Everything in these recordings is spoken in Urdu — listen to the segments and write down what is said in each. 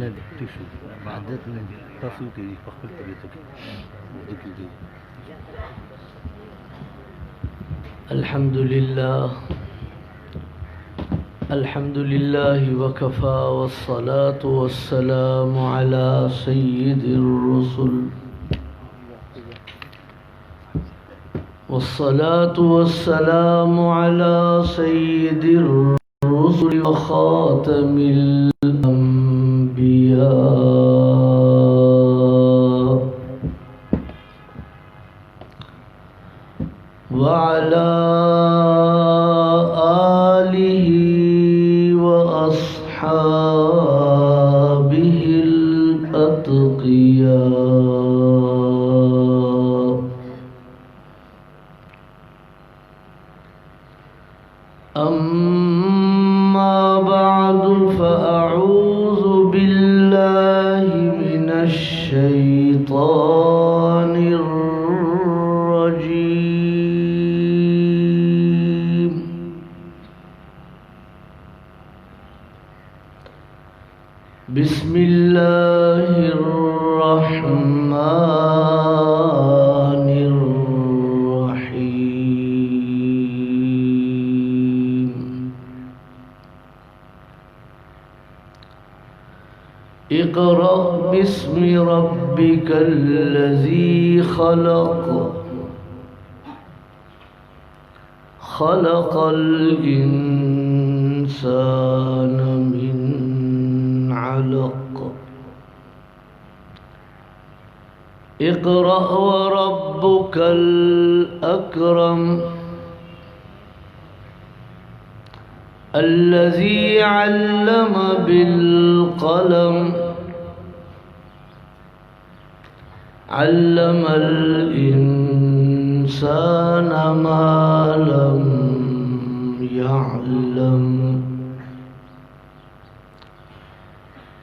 نه دي تشو عادت نه دي تاسو کې په خپل طبيعت کې ذکر دي. الحمد لله وكفى والصلاة والسلام على سيد الرسل والصلاة والسلام على سيد الرسل وخاتم الأنبياء وعلى آله وأصحابه الأتقياء. أما بعد فأعوذ بالله من الشيطان الرجيم. بسم الله الرحمن الرحيم. اقرأ باسم ربك الذي خلق خلق الإنسان من علق. اقرأ وربك الأكرم الذي علم بالقلم علم الإنسان ما لم يعلم.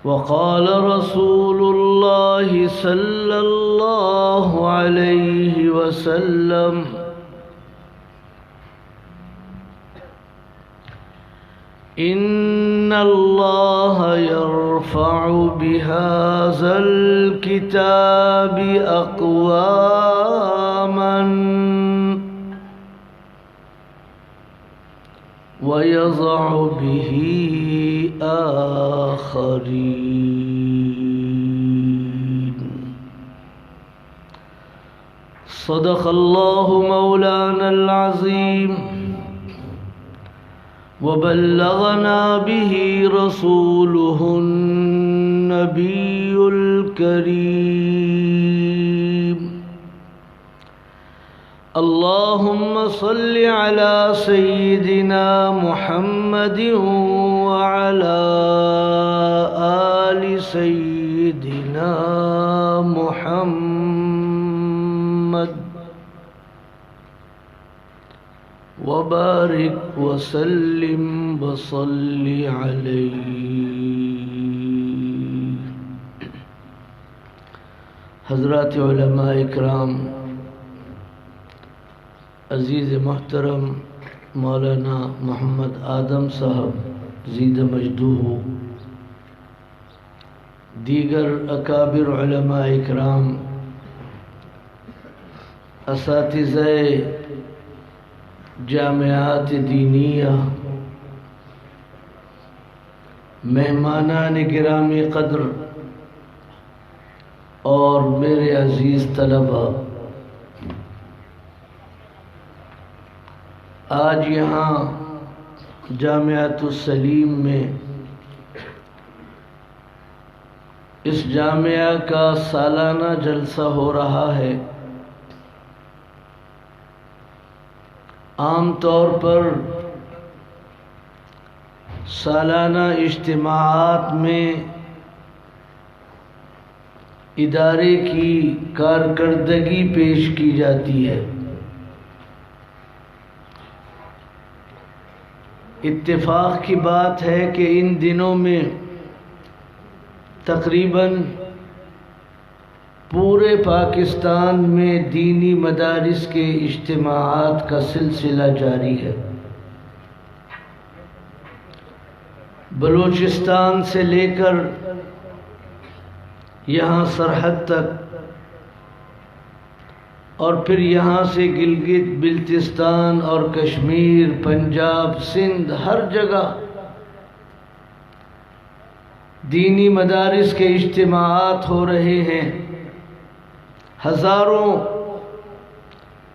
وقال رسول الله صلى الله عليه وسلم إن الله يرفع بهذا الكتاب أقواما ويضع به آخرين. صدق الله مولانا العظيم وبلغنا به رسوله النبي الكريم. اللهم صل على سيدنا محمد وعلى آل سيدنا محمد وبارك وسلم وصل عليه. حضرات علماء اکرام، عزیز محترم مولانا محمد آدم صاحب زید مجدوہ، دیگر اکابر علماء اکرام، اساتذہ جامعات دینیہ، مہمانان گرامی قدر اور میرے عزیز طلبہ، آج یہاں جامعۃ السلیم میں اس جامعہ کا سالانہ جلسہ ہو رہا ہے. عام طور پر سالانہ اجتماعات میں ادارے کی کارکردگی پیش کی جاتی ہے. اتفاق کی بات ہے کہ ان دنوں میں تقریباً پورے پاکستان میں دینی مدارس کے اجتماعات کا سلسلہ جاری ہے. بلوچستان سے لے کر یہاں سرحد تک، اور پھر یہاں سے گلگت بلتستان اور کشمیر، پنجاب، سندھ، ہر جگہ دینی مدارس کے اجتماعات ہو رہے ہیں۔ ہزاروں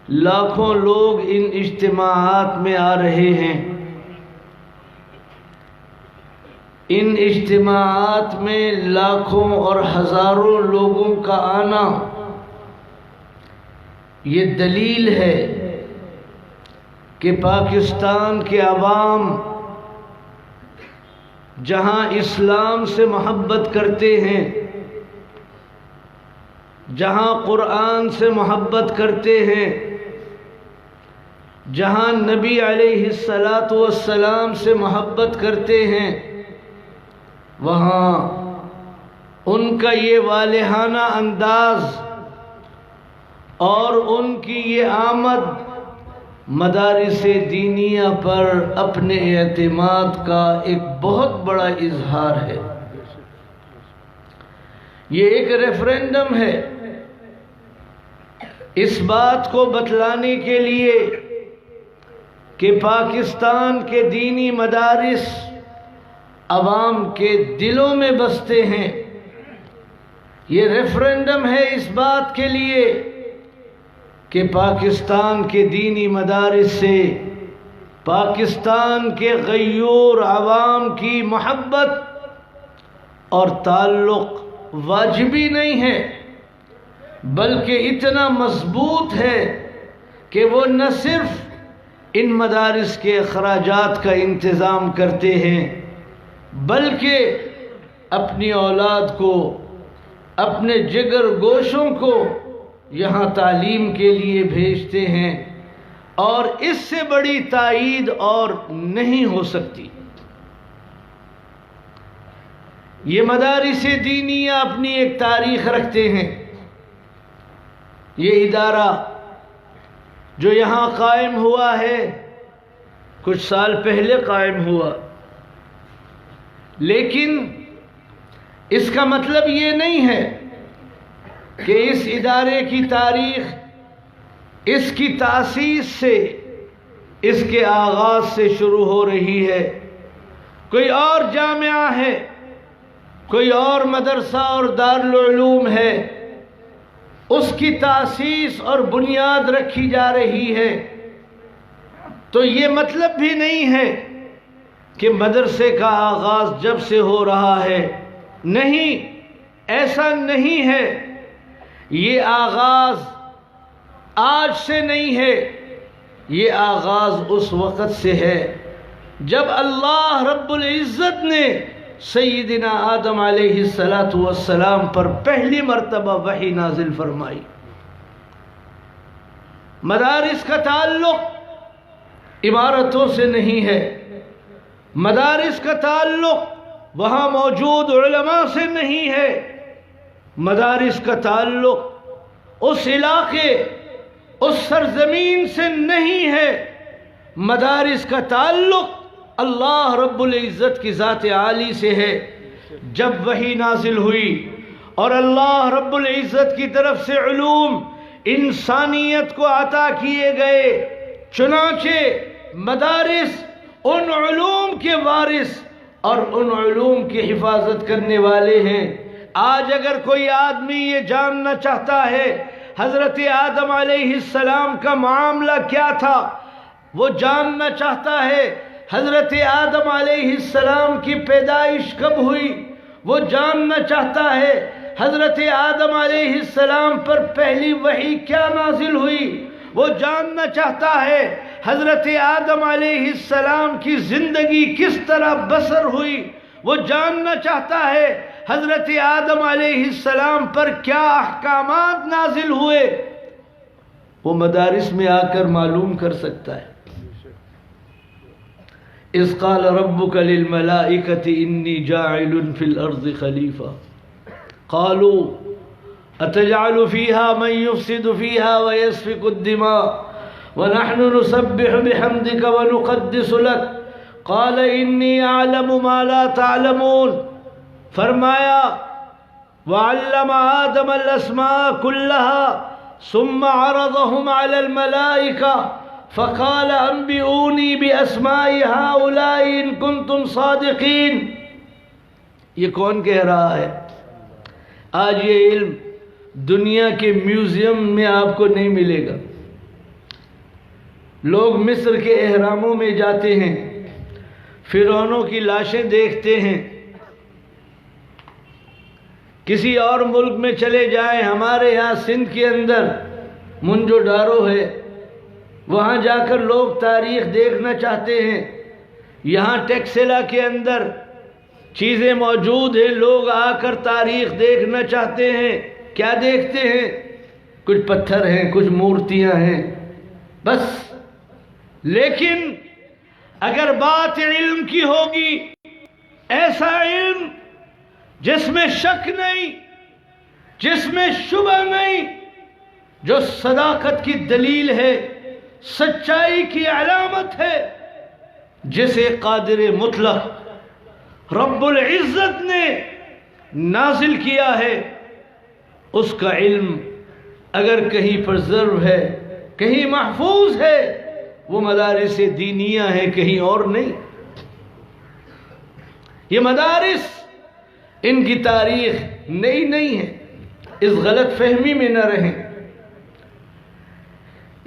لاکھوں لوگ ان اجتماعات میں آ رہے ہیں۔ ان اجتماعات میں لاکھوں اور ہزاروں لوگوں کا آنا یہ دلیل ہے کہ پاکستان کے عوام جہاں اسلام سے محبت کرتے ہیں، جہاں قرآن سے محبت کرتے ہیں، جہاں نبی علیہ السلام سے محبت کرتے ہیں، وہاں ان کا یہ والہانہ انداز اور ان کی یہ آمد مدارس دینیہ پر اپنے اعتماد کا ایک بہت بڑا اظہار ہے۔ یہ ایک ریفرینڈم ہے اس بات کو بتلانے کے لیے کہ پاکستان کے دینی مدارس عوام کے دلوں میں بستے ہیں۔ یہ ریفرینڈم ہے اس بات کے لیے کہ پاکستان کے دینی مدارس سے پاکستان کے غیور عوام کی محبت اور تعلق واجبی نہیں ہے، بلکہ اتنا مضبوط ہے کہ وہ نہ صرف ان مدارس کے اخراجات کا انتظام کرتے ہیں، بلکہ اپنی اولاد کو، اپنے جگر گوشوں کو یہاں تعلیم کے لیے بھیجتے ہیں، اور اس سے بڑی تائید اور نہیں ہو سکتی۔ یہ مدارس دینیہ اپنی ایک تاریخ رکھتے ہیں۔ یہ ادارہ جو یہاں قائم ہوا ہے کچھ سال پہلے قائم ہوا، لیکن اس کا مطلب یہ نہیں ہے کہ اس ادارے کی تاریخ اس کی تاسیس سے، اس کے آغاز سے شروع ہو رہی ہے۔ کوئی اور جامعہ ہے، کوئی اور مدرسہ اور دارالعلوم ہے، اس کی تاسیس اور بنیاد رکھی جا رہی ہے، تو یہ مطلب بھی نہیں ہے کہ مدرسے کا آغاز جب سے ہو رہا ہے۔ نہیں، ایسا نہیں ہے۔ یہ آغاز آج سے نہیں ہے، یہ آغاز اس وقت سے ہے جب اللہ رب العزت نے سیدنا آدم علیہ السلام پر پہلی مرتبہ وحی نازل فرمائی۔ مدارس کا تعلق عمارتوں سے نہیں ہے، مدارس کا تعلق وہاں موجود علماء سے نہیں ہے، مدارس کا تعلق اس علاقے، اس سرزمین سے نہیں ہے، مدارس کا تعلق اللہ رب العزت کی ذات عالی سے ہے۔ جب وحی نازل ہوئی اور اللہ رب العزت کی طرف سے علوم انسانیت کو عطا کیے گئے، چنانچہ مدارس ان علوم کے وارث اور ان علوم کی حفاظت کرنے والے ہیں۔ آج اگر کوئی آدمی یہ جاننا چاہتا ہے حضرت آدم علیہ السلام کا معاملہ کیا تھا، وہ جاننا چاہتا ہے حضرت آدم علیہ السلام کی پیدائش کب ہوئی، وہ جاننا چاہتا ہے حضرت آدم علیہ السلام پر پہلی وحی کیا نازل ہوئی، وہ جاننا چاہتا ہے حضرت آدم علیہ السلام کی زندگی کس طرح بسر ہوئی، وہ جاننا چاہتا ہے حضرت آدم علیہ السلام پر کیا احکامات نازل ہوئے، وہ مدارس میں آ کر معلوم کر سکتا ہے۔ اذ قال ربك للملائكة إني جاعل في الأرض خليفة قالوا أتجعل فيها من يفسد فيها ويسفك الدماء ونحن نسبح بحمدك ونقدس لك قال إني أعلم ما لا تعلمون۔ فرمایا وعلم آدم الأسماء كلها ثم عرضهم على الملائكة فقال انبئوني بأسماء هؤلاء إن كنتم صادقين. یہ کون کہہ رہا ہے؟ آج یہ علم دنیا کے میوزیم میں آپ کو نہیں ملے گا. لوگ مصر کے اہراموں میں جاتے ہیں، فرعونوں کی لاشیں دیکھتے ہیں. کسی اور ملک میں چلے جائیں، ہمارے یہاں سندھ کے اندر منجو ڈارو ہے، وہاں جا کر لوگ تاریخ دیکھنا چاہتے ہیں. یہاں ٹیکسلا کے اندر چیزیں موجود ہیں، لوگ آ کر تاریخ دیکھنا چاہتے ہیں. کیا دیکھتے ہیں؟ کچھ پتھر ہیں، کچھ مورتیاں ہیں، بس. لیکن اگر بات علم کی ہوگی، ایسا علم جس میں شک نہیں، جس میں شبہ نہیں، جو صداقت کی دلیل ہے، سچائی کی علامت ہے، جسے قادر مطلق رب العزت نے نازل کیا ہے، اس کا علم اگر کہیں پرزرو ہے، کہیں محفوظ ہے، وہ مدارس دینیہ ہیں، کہیں اور نہیں. یہ مدارس، ان کی تاریخ نئی نہیں ہے. اس غلط فہمی میں نہ رہیں.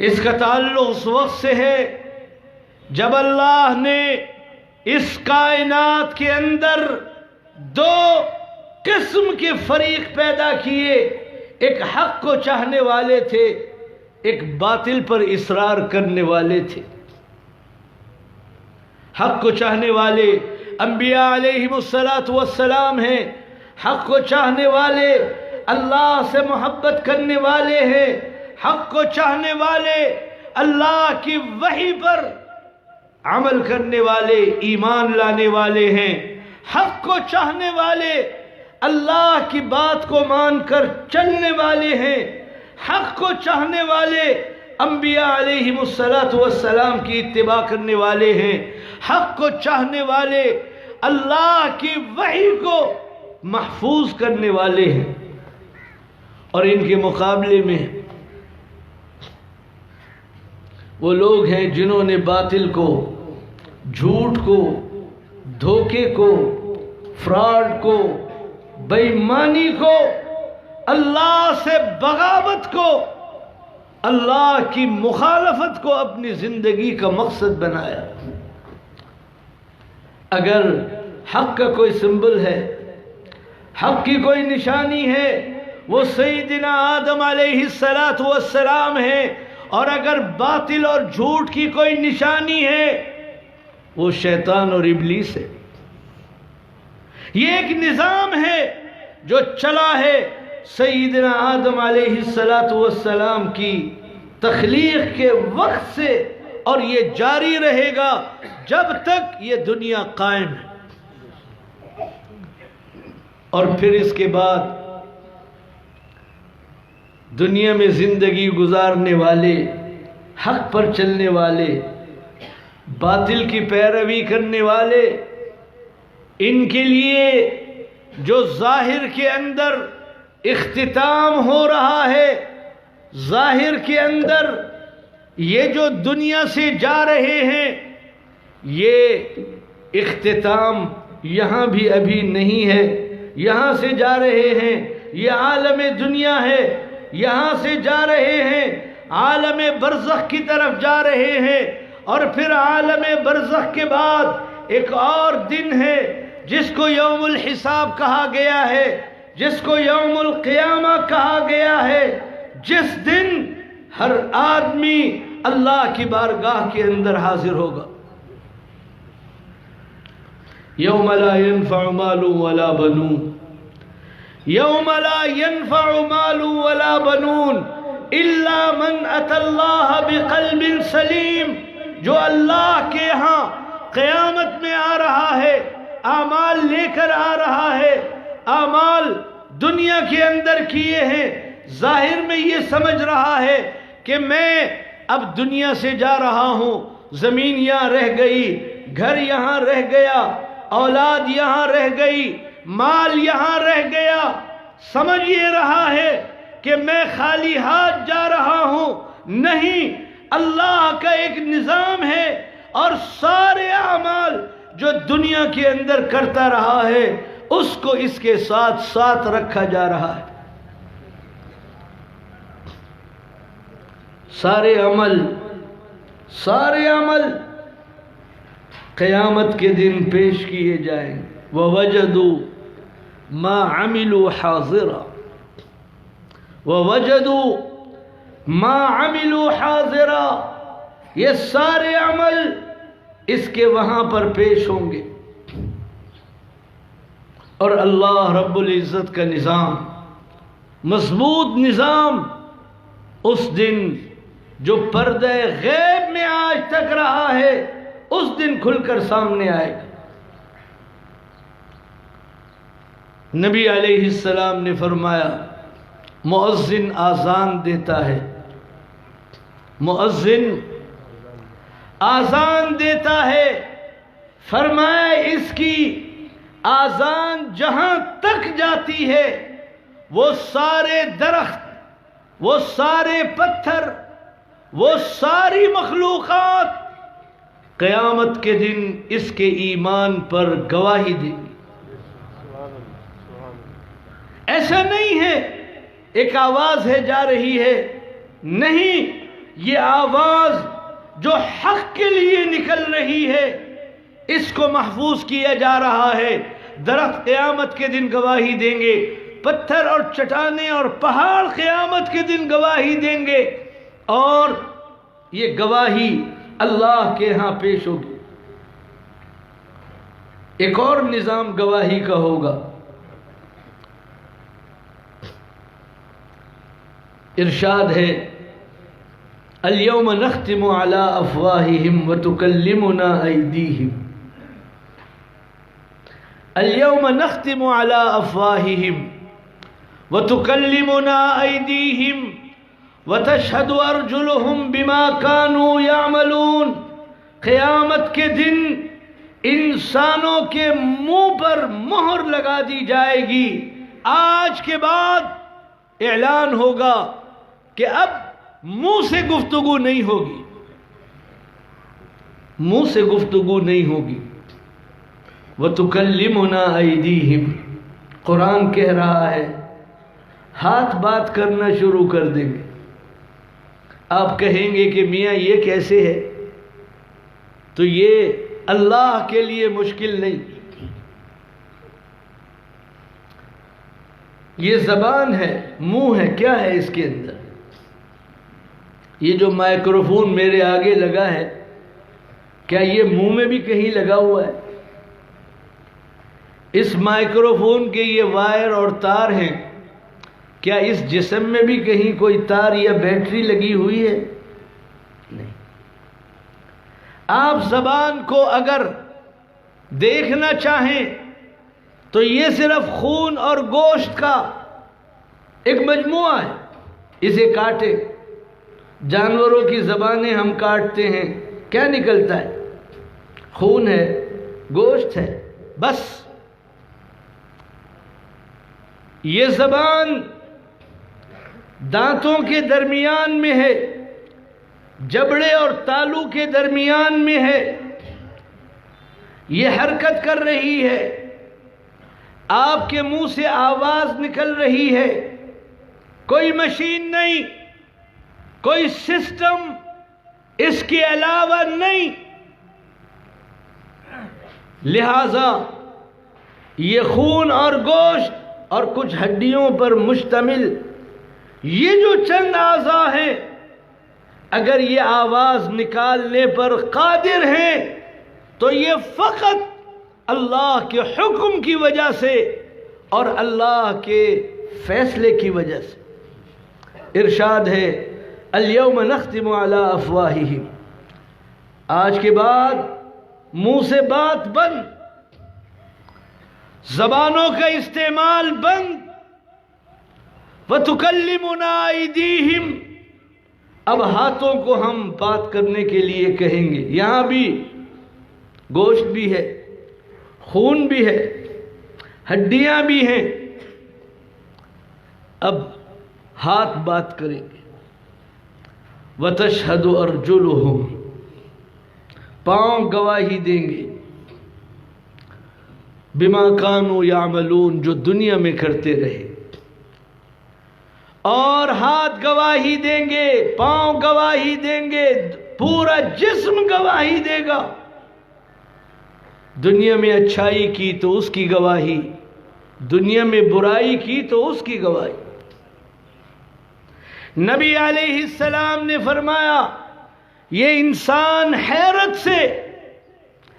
اس کا تعلق اس وقت سے ہے جب اللہ نے اس کائنات کے اندر دو قسم کے فریق پیدا کیے. ایک حق کو چاہنے والے تھے، ایک باطل پر اصرار کرنے والے تھے. حق کو چاہنے والے انبیاء علیہم السلام ہیں. حق کو چاہنے والے اللہ سے محبت کرنے والے ہیں. حق کو چاہنے والے اللہ کی وحی پر عمل کرنے والے، ایمان لانے والے ہیں. حق کو چاہنے والے اللہ کی بات کو مان کر چلنے والے ہیں. حق کو چاہنے والے انبیاء علیہم السلام کی اتباع کرنے والے ہیں. حق کو چاہنے والے اللہ کی وحی کو محفوظ کرنے والے ہیں. اور ان کے مقابلے میں وہ لوگ ہیں جنہوں نے باطل کو، جھوٹ کو، دھوکے کو، فراڈ کو، بے ایمانی کو، اللہ سے بغاوت کو، اللہ کی مخالفت کو اپنی زندگی کا مقصد بنایا. اگر حق کا کوئی سمبل ہے، حق کی کوئی نشانی ہے، وہ سیدنا آدم علیہ السلام ہے. اور اگر باطل اور جھوٹ کی کوئی نشانی ہے، وہ شیطان اور ابلیس ہے. یہ ایک نظام ہے جو چلا ہے سیدنا آدم علیہ السلام کی تخلیق کے وقت سے، اور یہ جاری رہے گا جب تک یہ دنیا قائم ہے. اور پھر اس کے بعد دنیا میں زندگی گزارنے والے، حق پر چلنے والے، باطل کی پیروی کرنے والے، ان کے لیے جو ظاہر کے اندر اختتام ہو رہا ہے، ظاہر کے اندر یہ جو دنیا سے جا رہے ہیں، یہ اختتام یہاں بھی ابھی نہیں ہے. یہاں سے جا رہے ہیں، یہ عالم دنیا ہے، یہاں سے جا رہے ہیں، عالم برزخ کی طرف جا رہے ہیں. اور پھر عالم برزخ کے بعد ایک اور دن ہے جس کو یوم الحساب کہا گیا ہے، جس کو یوم القیامہ کہا گیا ہے، جس دن ہر آدمی اللہ کی بارگاہ کے اندر حاضر ہوگا. یوم لا ينفع مال ولا بنون، یوم لا ينفع مال ولا بنون الا من اتى اللہ بقلب سلیم. جو اللہ کے ہاں قیامت میں آ رہا ہے، اعمال لے کر آ رہا ہے، اعمال دنیا کے اندر کیے ہیں، ظاہر میں یہ سمجھ رہا ہے کہ میں اب دنیا سے جا رہا ہوں، زمین یہاں رہ گئی، گھر یہاں رہ گیا، اولاد یہاں رہ گئی، مال یہاں رہ گیا، سمجھ یہ رہا ہے کہ میں خالی ہاتھ جا رہا ہوں، نہیں، اللہ کا ایک نظام ہے، اور سارے اعمال جو دنیا کے اندر کرتا رہا ہے اس کو اس کے ساتھ ساتھ رکھا جا رہا ہے۔ سارے عمل قیامت کے دن پیش کیے جائیں۔ وَوَجَدُوا مَا عَمِلُوا حَاضِرًا، وَوَجَدُوا مَا عَمِلُوا حَاضِرًا، یہ سارے عمل اس کے وہاں پر پیش ہوں گے، اور اللہ رب العزت کا نظام، مضبوط نظام، اس دن جو پردہ غیب میں آج تک رہا ہے اس دن کھل کر سامنے آئے گا۔ نبی علیہ السلام نے فرمایا، مؤذن آذان دیتا ہے، مؤذن آذان دیتا ہے، فرمایا اس کی آذان جہاں تک جاتی ہے وہ سارے درخت، وہ سارے پتھر، وہ ساری مخلوقات قیامت کے دن اس کے ایمان پر گواہی دیں گی۔ ایسا نہیں ہے ایک آواز ہے جا رہی ہے، نہیں، یہ آواز جو حق کے لیے نکل رہی ہے اس کو محفوظ کیا جا رہا ہے۔ درخت قیامت کے دن گواہی دیں گے، پتھر اور چٹانیں اور پہاڑ قیامت کے دن گواہی دیں گے، اور یہ گواہی اللہ کے ہاں پیش ہوگی۔ ایک اور نظام گواہی کا ہوگا۔ ارشاد ہے، اليوم نختم على افواہہم وتکلمنا ایدیہم، اليوم نختم على افواہہم وتکلمنا ایدیہم وتشہد ارجلہم بما كانوا يعملون۔ قیامت کے دن انسانوں کے منہ پر مہر لگا دی جائے گی۔ آج کے بعد اعلان ہوگا کہ اب منہ سے گفتگو نہیں ہوگی، منہ سے گفتگو نہیں ہوگی۔ وَتُكَلِّمُنَا أَيْدِيهِمْ، قرآن کہہ رہا ہے ہاتھ بات کرنا شروع کر دیں گے۔ آپ کہیں گے کہ میاں یہ کیسے ہے؟ تو یہ اللہ کے لیے مشکل نہیں، یہ زبان ہے، منہ ہے، کیا ہے اس کے اندر؟ یہ جو مائکروفون میرے آگے لگا ہے، کیا یہ منہ میں بھی کہیں لگا ہوا ہے؟ اس مائکروفون کے یہ وائر اور تار ہیں، کیا اس جسم میں بھی کہیں کوئی تار یا بیٹری لگی ہوئی ہے؟ نہیں۔ آپ زبان کو اگر دیکھنا چاہیں تو یہ صرف خون اور گوشت کا ایک مجموعہ ہے، اسے کاٹے۔ جانوروں کی زبانیں ہم کاٹتے ہیں، کیا نکلتا ہے؟ خون ہے، گوشت ہے، بس۔ یہ زبان دانتوں کے درمیان میں ہے، جبڑے اور تالو کے درمیان میں ہے، یہ حرکت کر رہی ہے، آپ کے منہ سے آواز نکل رہی ہے، کوئی مشین نہیں، کوئی سسٹم اس کے علاوہ نہیں۔ لہذا یہ خون اور گوشت اور کچھ ہڈیوں پر مشتمل یہ جو چند اعضاء ہیں، اگر یہ آواز نکالنے پر قادر ہیں تو یہ فقط اللہ کے حکم کی وجہ سے اور اللہ کے فیصلے کی وجہ سے۔ ارشاد ہے، اليوم نختم على افواہہم، آج کے بعد منہ سے بات بند، زبانوں کا استعمال بند۔ وَتُكَلِّمُنَا أَيْدِيهِمْ، اب ہاتھوں کو ہم بات کرنے کے لیے کہیں گے۔ یہاں بھی گوشت بھی ہے، خون بھی ہے، ہڈیاں بھی ہیں، اب ہاتھ بات کریں گے. وَتَشْهَدُ أَرْجُلُهُمْ، پاؤں گواہی دیں گے. بِمَا كَانُوا يَعْمَلُونَ، جو دنیا میں کرتے رہے. اور ہاتھ گواہی دیں گے، پاؤں گواہی دیں گے، پورا جسم گواہی دے گا. دنیا میں اچھائی کی تو اس کی گواہی، دنیا میں برائی کی تو اس کی گواہی. نبی علیہ السلام نے فرمایا یہ انسان حیرت سے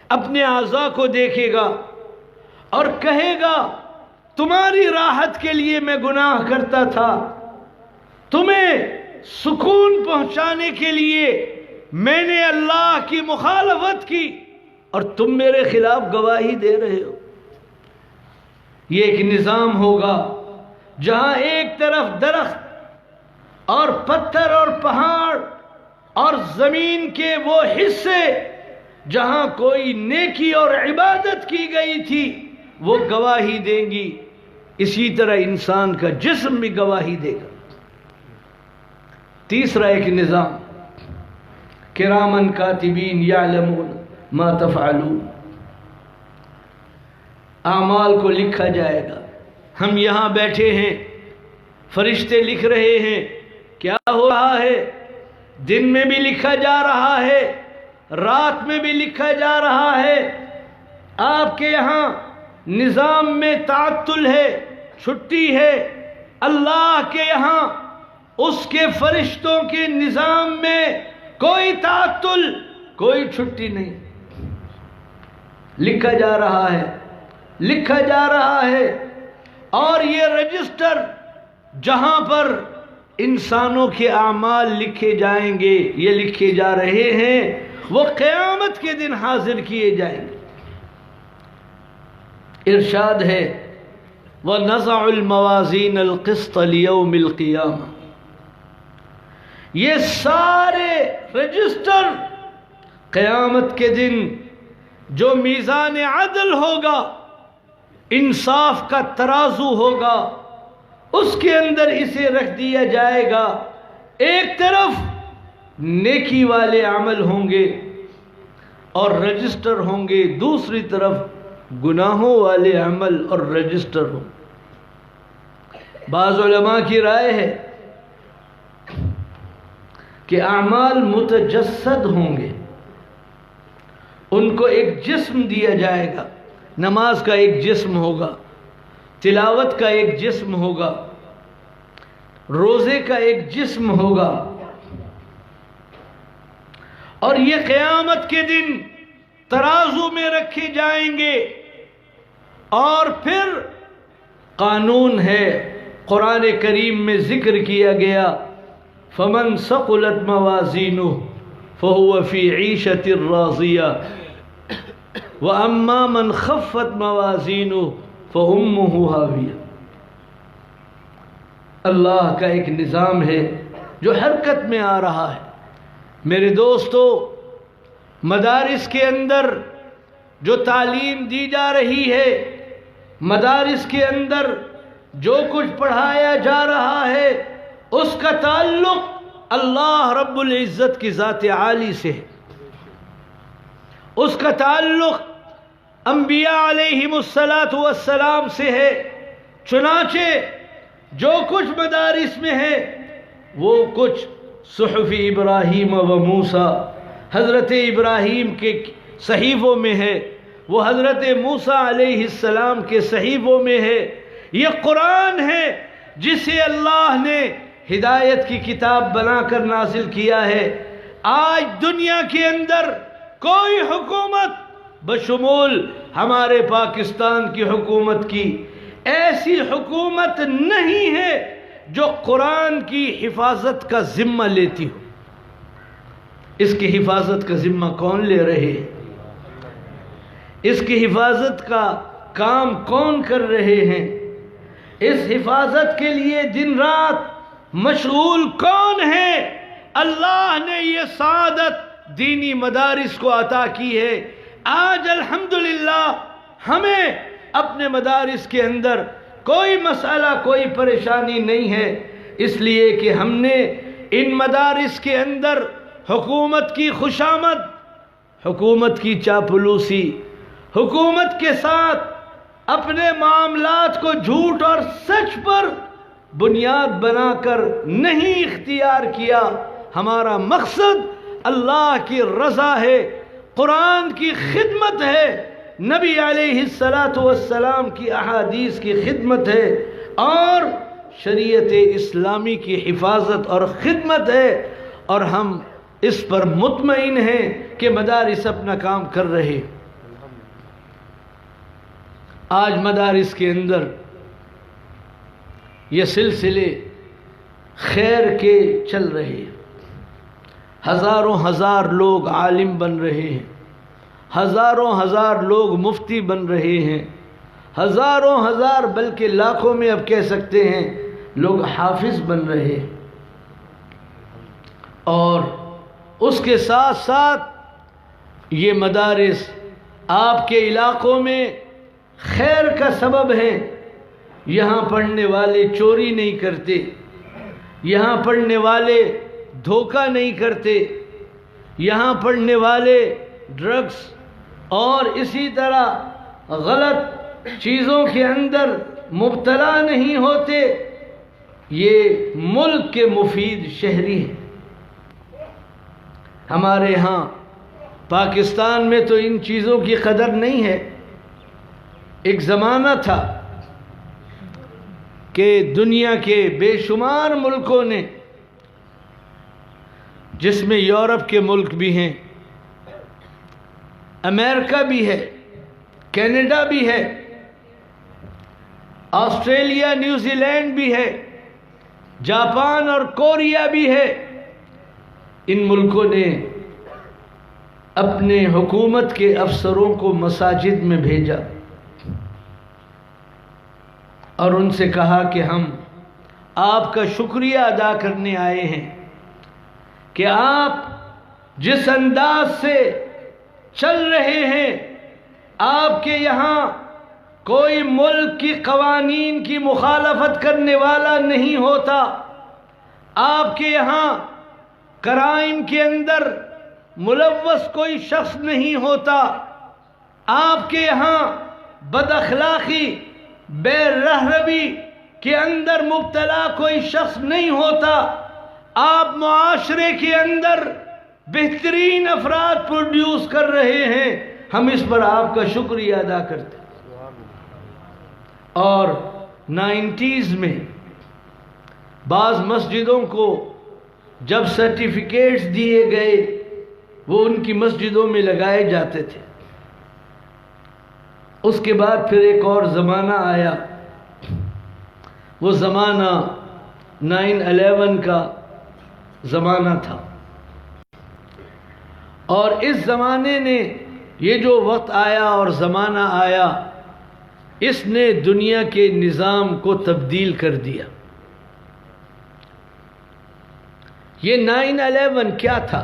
اپنے اعضاء کو دیکھے گا اور کہے گا تمہاری راحت کے لیے میں گناہ کرتا تھا، تمہیں سکون پہنچانے کے لیے میں نے اللہ کی مخالفت کی اور تم میرے خلاف گواہی دے رہے ہو. یہ ایک نظام ہوگا جہاں ایک طرف درخت اور پتھر اور پہاڑ اور زمین کے وہ حصے جہاں کوئی نیکی اور عبادت کی گئی تھی وہ گواہی دیں گی، اسی طرح انسان کا جسم بھی گواہی دے گا. تیسرا ایک نظام، کرامن کاتبین یعلمون ما تفعلون، اعمال کو لکھا جائے گا. ہم یہاں بیٹھے ہیں، فرشتے لکھ رہے ہیں کیا ہو رہا ہے. دن میں بھی لکھا جا رہا ہے، رات میں بھی لکھا جا رہا ہے. آپ کے یہاں نظام میں تعطل ہے، چھٹی ہے. اللہ کے یہاں اس کے فرشتوں کے نظام میں کوئی تعطل، کوئی چھٹی نہیں. لکھا جا رہا ہے، لکھا جا رہا ہے. اور یہ رجسٹر جہاں پر انسانوں کے اعمال لکھے جائیں گے، یہ لکھے جا رہے ہیں، وہ قیامت کے دن حاضر کیے جائیں گے. ارشاد ہے وَنَزَعُ الْمَوَازِينَ الْقِسْطَ لِيَوْمِ الْقِيَامَةِ. یہ سارے رجسٹر قیامت کے دن جو میزان عدل ہوگا، انصاف کا ترازو ہوگا، اس کے اندر اسے رکھ دیا جائے گا. ایک طرف نیکی والے عمل ہوں گے اور رجسٹر ہوں گے، دوسری طرف گناہوں والے عمل اور رجسٹر ہوں. بعض علماء کی رائے ہے کہ اعمال متجسد ہوں گے، ان کو ایک جسم دیا جائے گا. نماز کا ایک جسم ہوگا، تلاوت کا ایک جسم ہوگا، روزے کا ایک جسم ہوگا. اور یہ قیامت کے دن ترازو میں رکھے جائیں گے. اور پھر قانون ہے، قرآن کریم میں ذکر کیا گیا فَمَنْ ثَقُلَتْ مَوَازِينُهُ فَهُوَ فِي عِيشَةٍ رَاضِيَةٍ وَأَمَّا مَنْ خَفَّتْ مَوَازِينُهُ فَأُمُّهُ هَاوِيَةٌ. اللہ کا ایک نظام ہے جو حرکت میں آ رہا ہے. میرے دوستو، مدارس کے اندر جو تعلیم دی جا رہی ہے، مدارس کے اندر جو کچھ پڑھایا جا رہا ہے، اس کا تعلق اللہ رب العزت کی ذات عالی سے ہے. اس کا تعلق انبیاء علیہم السلام سے ہے. چنانچہ جو کچھ مدارس میں ہے وہ کچھ صحف ابراہیم و موسیٰ، حضرت ابراہیم کے صحیفوں میں ہے، وہ حضرت موسیٰ علیہ السلام کے صحیفوں میں ہے. یہ قرآن ہے جسے اللہ نے ہدایت کی کتاب بنا کر نازل کیا ہے. آج دنیا کے اندر کوئی حکومت بشمول ہمارے پاکستان کی حکومت کی ایسی حکومت نہیں ہے جو قرآن کی حفاظت کا ذمہ لیتی ہو. اس کی حفاظت کا ذمہ کون لے رہے ہیں؟ اس کی حفاظت کا کام کون کر رہے ہیں؟ اس حفاظت کے لیے دن رات مشغول کون ہے؟ اللہ نے یہ سعادت دینی مدارس کو عطا کی ہے. آج الحمدللہ ہمیں اپنے مدارس کے اندر کوئی مسئلہ کوئی پریشانی نہیں ہے، اس لیے کہ ہم نے ان مدارس کے اندر حکومت کی خوشامد، حکومت کی چاپلوسی، حکومت کے ساتھ اپنے معاملات کو جھوٹ اور سچ پر بنیاد بنا کر نہیں اختیار کیا۔ ہمارا مقصد اللہ کی رضا ہے، قرآن کی خدمت ہے، نبی علیہ السلام کی احادیث کی خدمت ہے، اور شریعت اسلامی کی حفاظت اور خدمت ہے، اور ہم اس پر مطمئن ہیں کہ مدارس اپنا کام کر رہے۔ آج مدارس کے اندر یہ سلسلے خیر کے چل رہے ہیں، ہزاروں ہزار لوگ عالم بن رہے ہیں، ہزاروں ہزار لوگ مفتی بن رہے ہیں، ہزاروں ہزار بلکہ لاکھوں میں اب کہہ سکتے ہیں لوگ حافظ بن رہے ہیں، اور اس کے ساتھ ساتھ یہ مدارس آپ کے علاقوں میں خیر کا سبب ہیں۔ یہاں پڑھنے والے چوری نہیں کرتے، یہاں پڑھنے والے دھوکہ نہیں کرتے، یہاں پڑھنے والے ڈرگس اور اسی طرح غلط چیزوں کے اندر مبتلا نہیں ہوتے۔ یہ ملک کے مفید شہری ہیں۔ ہمارے ہاں پاکستان میں تو ان چیزوں کی قدر نہیں ہے۔ ایک زمانہ تھا کہ دنیا کے بے شمار ملکوں نے، جس میں یورپ کے ملک بھی ہیں، امریکہ بھی ہے، کینیڈا بھی ہے، آسٹریلیا نیوزی لینڈ بھی ہے، جاپان اور کوریا بھی ہے، ان ملکوں نے اپنے حکومت کے افسروں کو مساجد میں بھیجا اور ان سے کہا کہ ہم آپ کا شکریہ ادا کرنے آئے ہیں کہ آپ جس انداز سے چل رہے ہیں، آپ کے یہاں کوئی ملک کی قوانین کی مخالفت کرنے والا نہیں ہوتا، آپ کے یہاں کرائم کے اندر ملوث کوئی شخص نہیں ہوتا، آپ کے یہاں بد اخلاقی، بے رہروی کے اندر مبتلا کوئی شخص نہیں ہوتا، آپ معاشرے کے اندر بہترین افراد پروڈیوس کر رہے ہیں، ہم اس پر آپ کا شکریہ ادا کرتے ہیں۔ اور 90s میں بعض مسجدوں کو جب سرٹیفکیٹس دیے گئے، وہ ان کی مسجدوں میں لگائے جاتے تھے۔ اس کے بعد پھر ایک اور زمانہ آیا، وہ زمانہ 9/11 کا زمانہ تھا، اور اس زمانے نے، یہ جو وقت آیا اور زمانہ آیا، اس نے دنیا کے نظام کو تبدیل کر دیا۔ یہ 9/11 کیا تھا؟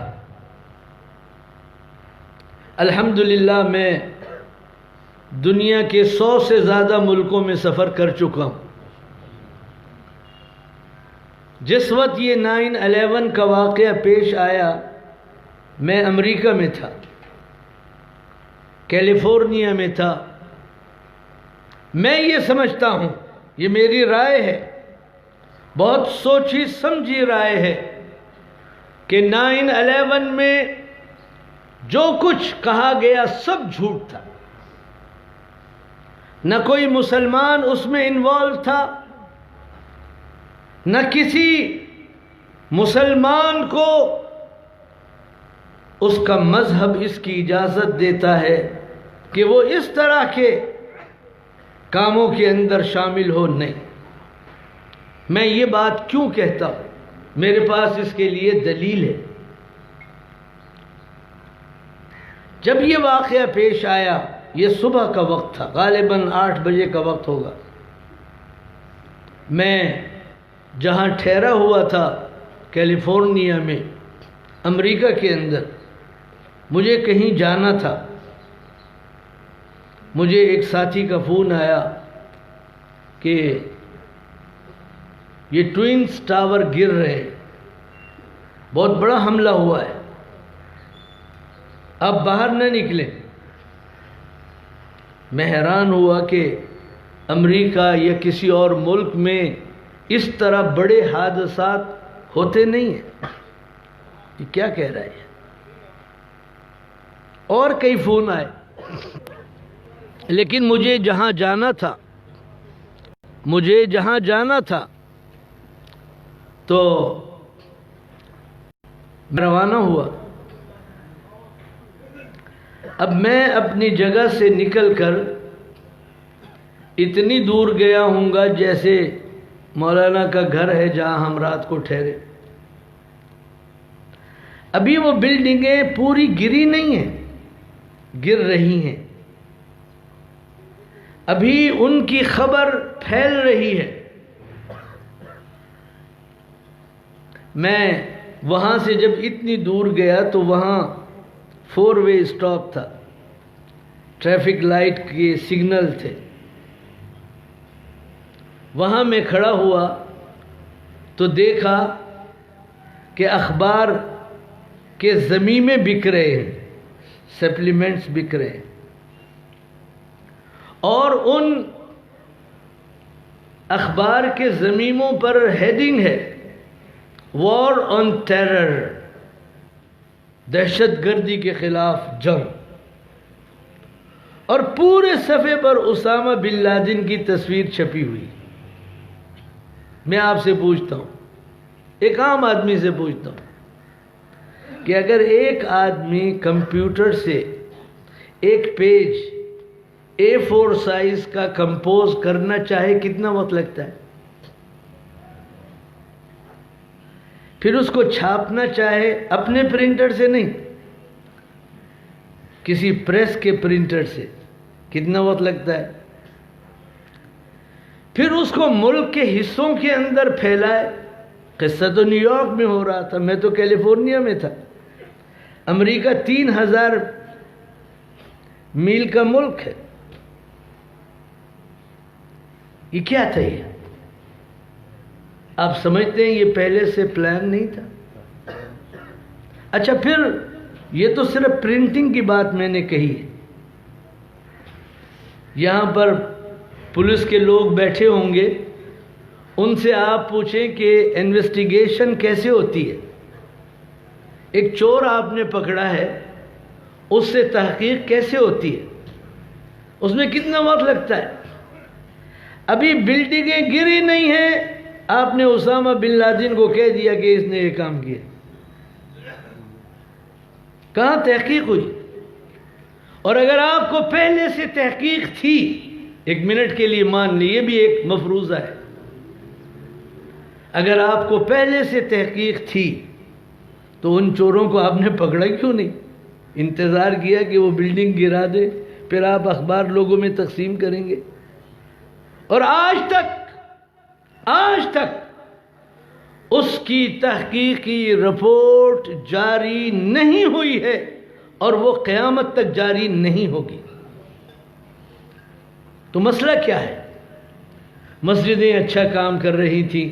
الحمدللہ میں دنیا کے 100 سے زیادہ ملکوں میں سفر کر چکا ہوں۔ جس وقت یہ 9/11 کا واقعہ پیش آیا، میں امریکہ میں تھا، کیلیفورنیا میں تھا۔ میں یہ سمجھتا ہوں، یہ میری رائے ہے، بہت سوچی سمجھی رائے ہے، کہ 9/11 میں جو کچھ کہا گیا سب جھوٹ تھا۔ نہ کوئی مسلمان اس میں انوالو تھا، نہ کسی مسلمان کو اس کا مذہب اس کی اجازت دیتا ہے کہ وہ اس طرح کے کاموں کے اندر شامل ہو۔ نہیں، میں یہ بات کیوں کہتا ہوں؟ میرے پاس اس کے لیے دلیل ہے۔ جب یہ واقعہ پیش آیا، یہ صبح کا وقت تھا، غالباً 8 بجے کا وقت ہوگا۔ میں جہاں ٹھہرا ہوا تھا کیلیفورنیا میں، امریکہ کے اندر، مجھے کہیں جانا تھا۔ مجھے ایک ساتھی کا فون آیا کہ یہ ٹوئنز ٹاور گر رہے ہیں، بہت بڑا حملہ ہوا ہے، اب باہر نہ نکلیں۔ میں حیران ہوا کہ امریکہ یا کسی اور ملک میں اس طرح بڑے حادثات ہوتے نہیں ہیں۔ یہ کیا کہہ رہا ہے؟ اور کئی فون آئے، لیکن مجھے جہاں جانا تھا تو روانہ ہوا۔ اب میں اپنی جگہ سے نکل کر اتنی دور گیا ہوں گا جیسے مولانا کا گھر ہے جہاں ہم رات کو ٹھہرے۔ ابھی وہ بلڈنگیں پوری گری نہیں ہیں، گر رہی ہیں، ابھی ان کی خبر پھیل رہی ہے۔ میں وہاں سے جب اتنی دور گیا تو وہاں 4 وے اسٹاپ تھا، ٹریفک لائٹ کے سگنل تھے۔ وہاں میں کھڑا ہوا تو دیکھا کہ اخبار کے ضمیمے بک رہے ہیں، سپلیمنٹس بک رہے ہیں، اور ان اخبار کے ضمیموں پر ہیڈنگ ہے وار آن ٹیرر، دہشت گردی کے خلاف جنگ، اور پورے صفحے پر اسامہ بن لادن کی تصویر چھپی ہوئی۔ میں آپ سے پوچھتا ہوں، ایک عام آدمی سے پوچھتا ہوں کہ اگر ایک آدمی کمپیوٹر سے ایک پیج A4 سائز کا کمپوز کرنا چاہے کتنا وقت لگتا ہے؟ پھر اس کو چھاپنا چاہے اپنے پرنٹر سے نہیں، کسی پریس کے پرنٹر سے، کتنا وقت لگتا ہے؟ پھر اس کو ملک کے حصوں کے اندر پھیلائے۔ قصہ تو نیو یارک میں ہو رہا تھا، میں تو کیلیفورنیا میں تھا۔ امریکہ 3000 میل کا ملک ہے۔ یہ کیا تھا؟ یہ آپ سمجھتے ہیں یہ پہلے سے پلان نہیں تھا؟ اچھا، پھر یہ تو صرف پرنٹنگ کی بات میں نے کہی ہے۔ یہاں پر پولیس کے لوگ بیٹھے ہوں گے، ان سے آپ پوچھیں کہ انویسٹیگیشن کیسے ہوتی ہے؟ ایک چور آپ نے پکڑا ہے، اس سے تحقیق کیسے ہوتی ہے؟ اس میں کتنا وقت لگتا ہے؟ ابھی بلڈنگیں گری نہیں ہیں، آپ نے اسامہ بن لادن کو کہہ دیا کہ اس نے یہ کام کیا۔ کہاں تحقیق ہوئی؟ اور اگر آپ کو پہلے سے تحقیق تھی، ایک منٹ کے لیے مان لیے، یہ بھی ایک مفروضہ ہے، اگر آپ کو پہلے سے تحقیق تھی تو ان چوروں کو آپ نے پکڑا کیوں نہیں؟ انتظار کیا کہ وہ بلڈنگ گرا دے، پھر آپ اخبار لوگوں میں تقسیم کریں گے۔ اور آج تک اس کی تحقیقی رپورٹ جاری نہیں ہوئی ہے، اور وہ قیامت تک جاری نہیں ہوگی۔ تو مسئلہ کیا ہے؟ مسجدیں اچھا کام کر رہی تھیں،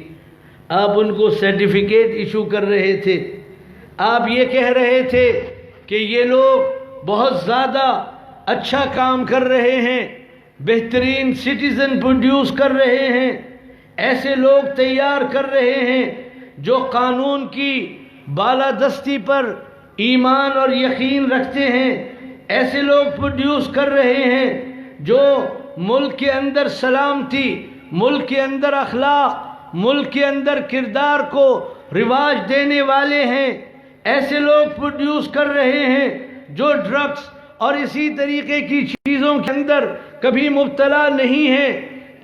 آپ ان کو سرٹیفکیٹ ایشو کر رہے تھے، آپ یہ کہہ رہے تھے کہ یہ لوگ بہت زیادہ اچھا کام کر رہے ہیں، بہترین سٹیزن پروڈیوس کر رہے ہیں، ایسے لوگ تیار کر رہے ہیں جو قانون کی بالادستی پر ایمان اور یقین رکھتے ہیں، ایسے لوگ پروڈیوس کر رہے ہیں جو ملک کے اندر سلامتی، ملک کے اندر اخلاق، ملک کے اندر کردار کو رواج دینے والے ہیں، ایسے لوگ پروڈیوس کر رہے ہیں جو ڈرگس اور اسی طریقے کی چیزوں کے اندر کبھی مبتلا نہیں ہیں،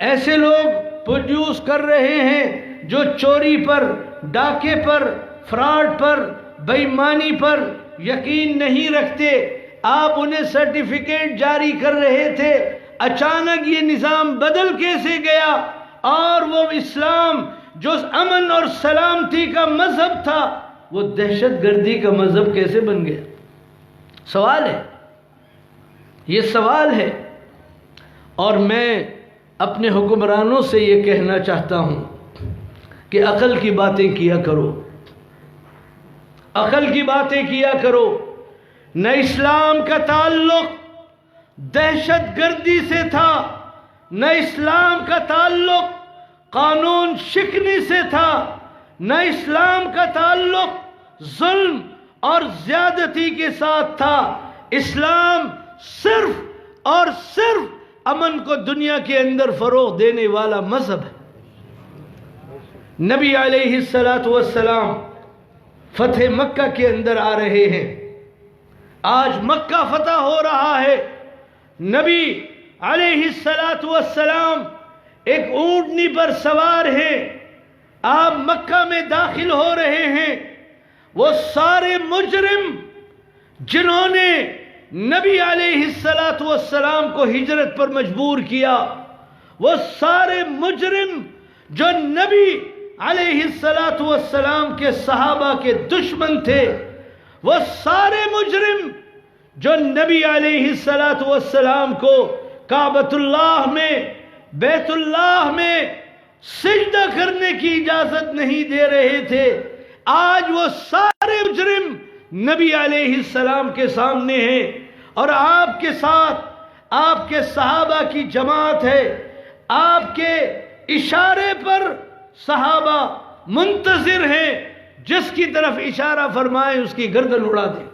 ایسے لوگ پروڈیوس کر رہے ہیں جو چوری پر، ڈاکے پر، فراڈ پر، بے ایمانی پر یقین نہیں رکھتے۔ آپ انہیں سرٹیفکیٹ جاری کر رہے تھے، اچانک یہ نظام بدل کیسے گیا؟ اور وہ اسلام جو امن اور سلامتی کا مذہب تھا، وہ دہشت گردی کا مذہب کیسے بن گیا؟ سوال ہے، یہ سوال ہے۔ اور میں اپنے حکمرانوں سے یہ کہنا چاہتا ہوں کہ عقل کی باتیں کیا کرو، عقل کی باتیں کیا کرو۔ نہ اسلام کا تعلق دہشت گردی سے تھا، نہ اسلام کا تعلق قانون شکنی سے تھا، نہ اسلام کا تعلق ظلم اور زیادتی کے ساتھ تھا۔ اسلام صرف اور صرف امن کو دنیا کے اندر فروغ دینے والا مذہب ہے۔ نبی علیہ السلام فتح مکہ کے اندر آ رہے ہیں، آج مکہ فتح ہو رہا ہے۔ نبی علیہ السلام ایک اونٹنی پر سوار ہیں، آپ مکہ میں داخل ہو رہے ہیں۔ وہ سارے مجرم جنہوں نے نبی علیہ السلام کو ہجرت پر مجبور کیا، وہ سارے مجرم جو نبی علیہ السلام کے صحابہ کے دشمن تھے، وہ سارے مجرم جو نبی علیہ السلام کو کعبۃ اللہ میں، بیت اللہ میں سجدہ کرنے کی اجازت نہیں دے رہے تھے، آج وہ سارے مجرم نبی علیہ السلام کے سامنے ہیں، اور آپ کے ساتھ آپ کے صحابہ کی جماعت ہے۔ آپ کے اشارے پر صحابہ منتظر ہیں، جس کی طرف اشارہ فرمائیں اس کی گردن اڑا دیں۔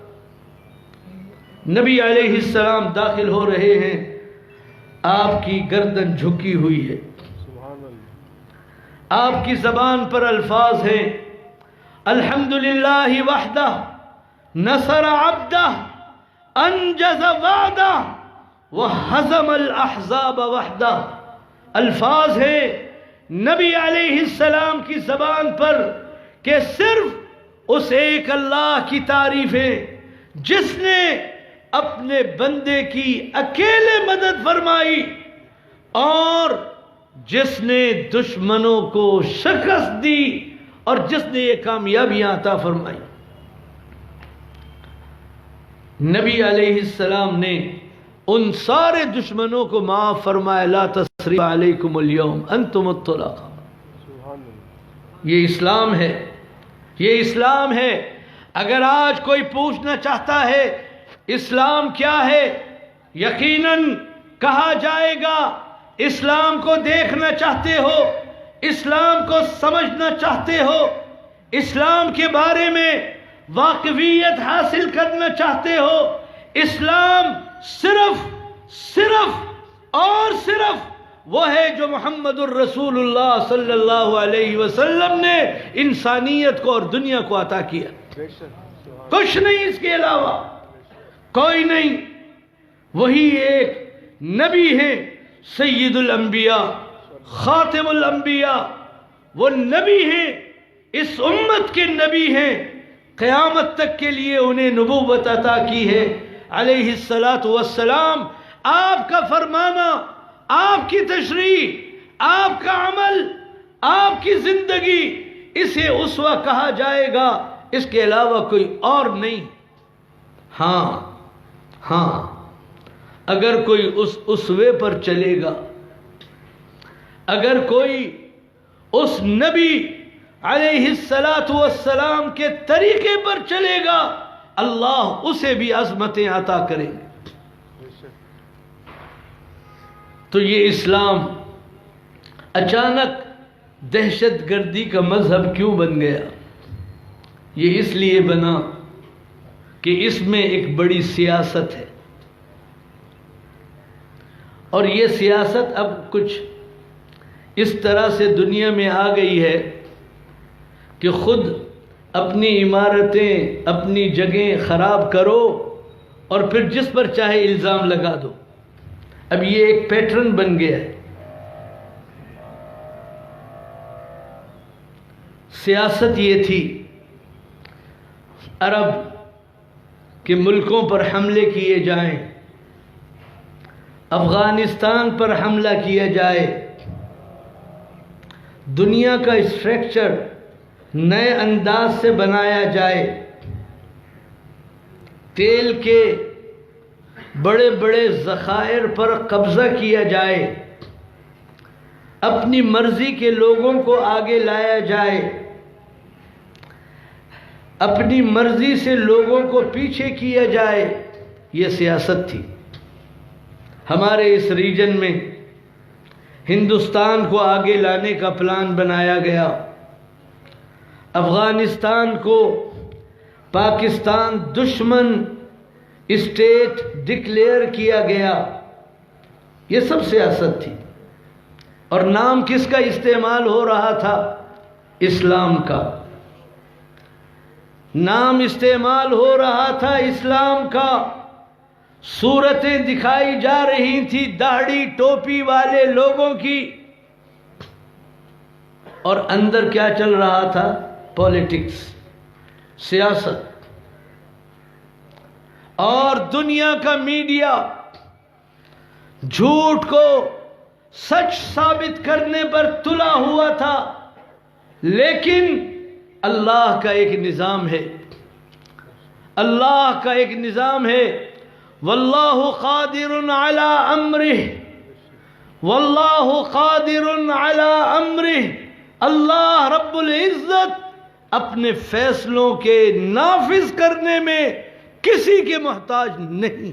نبی علیہ السلام داخل ہو رہے ہیں، آپ کی گردن جھکی ہوئی ہے، آپ کی زبان پر الفاظ ہیں الحمدللہ وحدہ نصر عبدہ انجز وعدہ وہزم الاحزاب وحدہ۔ الفاظ ہیں نبی علیہ السلام کی زبان پر کہ صرف اس ایک اللہ کی تعریف ہے جس نے اپنے بندے کی اکیلے مدد فرمائی اور جس نے دشمنوں کو شکست دی اور جس نے یہ کامیابیاں عطا فرمائی۔ نبی علیہ السلام نے ان سارے دشمنوں کو معاف فرمایا، لا تثریب علیکم اليوم انتم الطلقاء۔ یہ اسلام ہے، یہ اسلام ہے۔ اگر آج کوئی پوچھنا چاہتا ہے اسلام کیا ہے، یقیناً کہا جائے گا اسلام کو دیکھنا چاہتے ہو، اسلام کو سمجھنا چاہتے ہو، اسلام کے بارے میں واقفیت حاصل کرنا چاہتے ہو، اسلام صرف اور صرف وہ ہے جو محمد الرسول اللہ صلی اللہ علیہ وسلم نے انسانیت کو اور دنیا کو عطا کیا، کچھ نہیں اس کے علاوہ، کوئی نہیں۔ وہی ایک نبی ہے، سید الانبیاء، خاتم الانبیاء، وہ نبی ہیں، اس امت کے نبی ہیں، قیامت تک کے لیے انہیں نبوت عطا کی ہے علیہ السلام۔ آپ کا فرمانا، آپ کی تشریح، آپ کا عمل، آپ کی زندگی، اسے اسوہ کہا جائے گا، اس کے علاوہ کوئی اور نہیں۔ ہاں اگر کوئی اس اسوے پر چلے گا، اگر کوئی اس نبی علیہ السلام کے طریقے پر چلے گا، اللہ اسے بھی عظمتیں عطا کریں گے۔ تو یہ اسلام اچانک دہشت گردی کا مذہب کیوں بن گیا؟ یہ اس لیے بنا کہ اس میں ایک بڑی سیاست ہے، اور یہ سیاست اب کچھ اس طرح سے دنیا میں آ گئی ہے کہ خود اپنی عمارتیں، اپنی جگہیں خراب کرو اور پھر جس پر چاہے الزام لگا دو۔ اب یہ ایک پیٹرن بن گیا ہے۔ سیاست یہ تھی عرب کے ملکوں پر حملے کیے جائیں، افغانستان پر حملہ کیا جائے، دنیا کا اسٹرکچر نئے انداز سے بنایا جائے، تیل کے بڑے بڑے ذخائر پر قبضہ کیا جائے، اپنی مرضی کے لوگوں کو آگے لایا جائے، اپنی مرضی سے لوگوں کو پیچھے کیا جائے، یہ سیاست تھی۔ ہمارے اس ریجن میں ہندوستان کو آگے لانے کا پلان بنایا گیا، افغانستان کو پاکستان دشمن اسٹیٹ ڈکلیئر کیا گیا، یہ سب سیاست تھی۔ اور نام کس کا استعمال ہو رہا تھا؟ اسلام کا نام استعمال ہو رہا تھا، اسلام کا۔ صورتیں دکھائی جا رہی تھی داڑھی ٹوپی والے لوگوں کی، اور اندر کیا چل رہا تھا؟ پالیٹکس، سیاست۔ اور دنیا کا میڈیا جھوٹ کو سچ ثابت کرنے پر تلا ہوا تھا، لیکن اللہ کا ایک نظام ہے، اللہ کا ایک نظام ہے۔ واللہ قادر علی امرہ، واللہ قادر علی امرہ، اللہ رب العزت اپنے فیصلوں کے نافذ کرنے میں کسی کے محتاج نہیں۔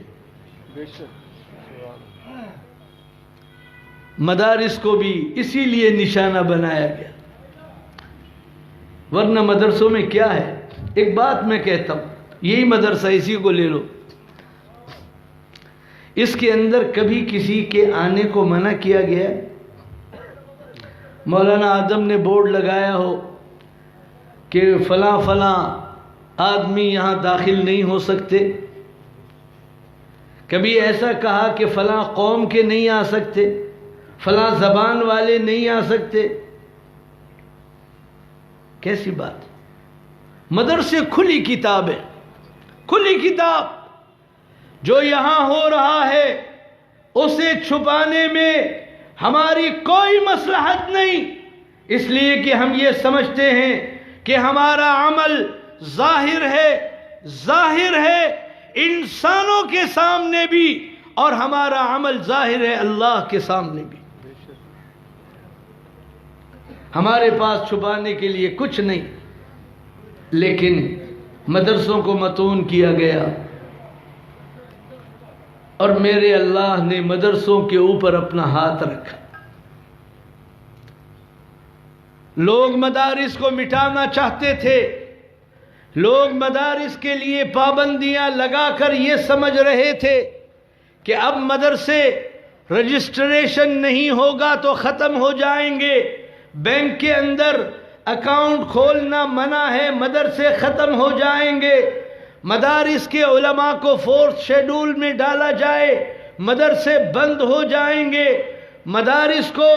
مدارس کو بھی اسی لیے نشانہ بنایا گیا، ورنہ مدرسوں میں کیا ہے؟ ایک بات میں کہتا ہوں، یہی مدرسہ، اسی کو لے لو، اس کے اندر کبھی کسی کے آنے کو منع کیا گیا؟ مولانا آدم نے بورڈ لگایا ہو کہ فلاں فلاں آدمی یہاں داخل نہیں ہو سکتے؟ کبھی ایسا کہا کہ فلاں قوم کے نہیں آ سکتے، فلاں زبان والے نہیں آ سکتے؟ کیسی بات؟ مدرسے کھلی کتاب ہے، کھلی کتاب۔ جو یہاں ہو رہا ہے اسے چھپانے میں ہماری کوئی مصلحت نہیں، اس لیے کہ ہم یہ سمجھتے ہیں کہ ہمارا عمل ظاہر ہے، ظاہر ہے انسانوں کے سامنے بھی، اور ہمارا عمل ظاہر ہے اللہ کے سامنے بھی۔ ہمارے پاس چھپانے کے لیے کچھ نہیں، لیکن مدرسوں کو متون کیا گیا، اور میرے اللہ نے مدرسوں کے اوپر اپنا ہاتھ رکھا۔ لوگ مدارس کو مٹانا چاہتے تھے، لوگ مدارس کے لیے پابندیاں لگا کر یہ سمجھ رہے تھے کہ اب مدرسے رجسٹریشن نہیں ہوگا تو ختم ہو جائیں گے، بینک کے اندر اکاؤنٹ کھولنا منع ہے، مدرسے ختم ہو جائیں گے، مدارس کے علماء کو فورتھ شیڈول میں ڈالا جائے، مدرسے بند ہو جائیں گے۔ مدارس کو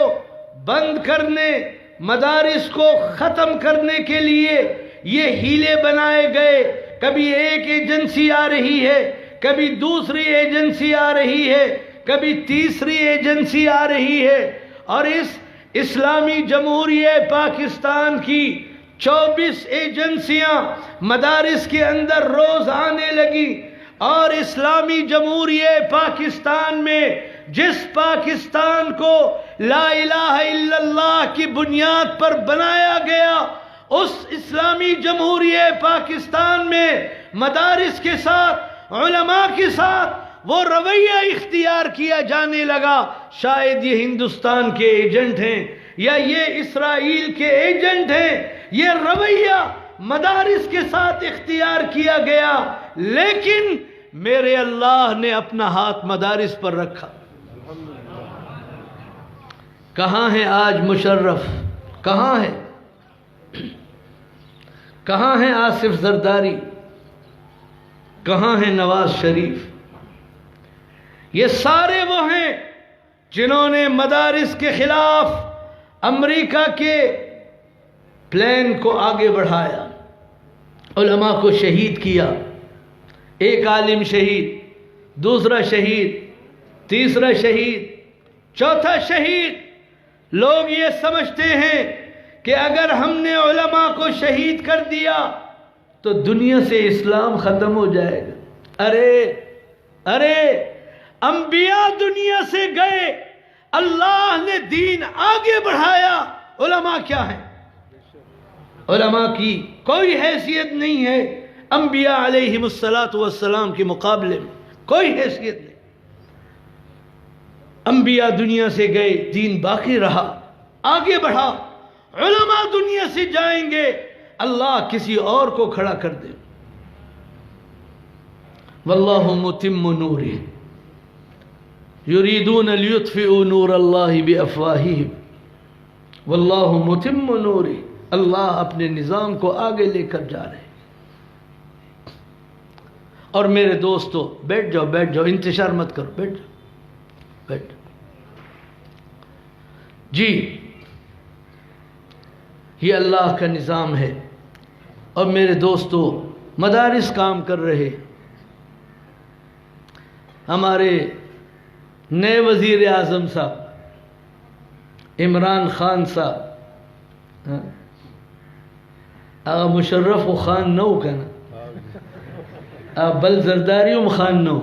بند کرنے، مدارس کو ختم کرنے کے لیے یہ ہیلے بنائے گئے، کبھی ایک ایجنسی آ رہی ہے، کبھی دوسری ایجنسی آ رہی ہے، کبھی تیسری ایجنسی آ رہی ہے، اور اس اسلامی جمہوریہ پاکستان کی 24 ایجنسیاں مدارس کے اندر روز آنے لگی، اور اسلامی جمہوریہ پاکستان میں جس پاکستان کو لا الہ الا اللہ کی بنیاد پر بنایا گیا، اس اسلامی جمہوریہ پاکستان میں مدارس کے ساتھ، علماء کے ساتھ وہ رویہ اختیار کیا جانے لگا، شاید یہ ہندوستان کے ایجنٹ ہیں یا یہ اسرائیل کے ایجنٹ ہیں، یہ رویہ مدارس کے ساتھ اختیار کیا گیا، لیکن میرے اللہ نے اپنا ہاتھ مدارس پر رکھا۔ کہاں ہے آج مشرف؟ کہاں ہے؟ کہاں ہے آصف زرداری؟ کہاں ہے نواز شریف؟ یہ سارے وہ ہیں جنہوں نے مدارس کے خلاف امریکہ کے پلان کو آگے بڑھایا، علماء کو شہید کیا، ایک عالم شہید، دوسرا شہید، تیسرا شہید، چوتھا شہید۔ لوگ یہ سمجھتے ہیں کہ اگر ہم نے علماء کو شہید کر دیا تو دنیا سے اسلام ختم ہو جائے گا۔ ارے انبیاء دنیا سے گئے، اللہ نے دین آگے بڑھایا۔ علماء کیا ہیں؟ علماء کی کوئی حیثیت نہیں ہے انبیاء علیہم السلام کے مقابلے میں، کوئی حیثیت نہیں۔ انبیاء دنیا سے گئے، دین باقی رہا، آگے بڑھا۔ علماء دنیا سے جائیں گے، اللہ کسی اور کو کھڑا کر دے۔ واللہ متم نورہ یریدون لیطفئوا نور اللہ بافواہہم واللہ متم نورہ۔ اللہ اپنے نظام کو آگے لے کر جا رہے ہیں۔ اور میرے دوستو بیٹھ جاؤ، انتشار مت کرو، بیٹھ جاؤ۔ جی یہ اللہ کا نظام ہے۔ اور میرے دوستو مدارس کام کر رہے، ہمارے نئے وزیر اعظم صاحب عمران خان صاحب، مشرف و خان نو کنا بل زرداری خان نو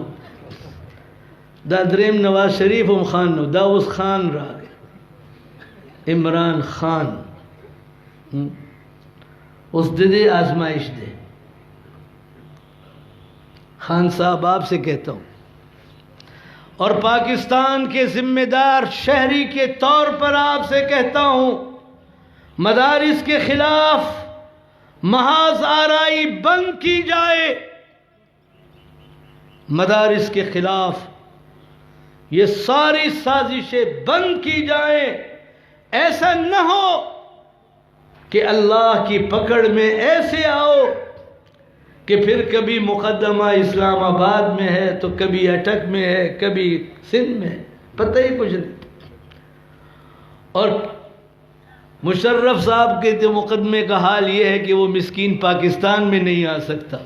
دا دریم نواز شریف خان نو دا اس خان رہا گئے عمران خان اس دے آزمائش دے۔ خان صاحب آپ سے کہتا ہوں اور پاکستان کے ذمہ دار شہری کے طور پر آپ سے کہتا ہوں، مدارس کے خلاف محاذ آرائی بند کی جائے، مدارس کے خلاف یہ ساری سازشیں بند کی جائیں۔ ایسا نہ ہو کہ اللہ کی پکڑ میں ایسے آؤ کہ پھر کبھی مقدمہ اسلام آباد میں ہے تو کبھی اٹک میں ہے، کبھی سندھ میں ہے، پتہ ہی کچھ نہیں۔ اور مشرف صاحب کے مقدمے کا حال یہ ہے کہ وہ مسکین پاکستان میں نہیں آ سکتا۔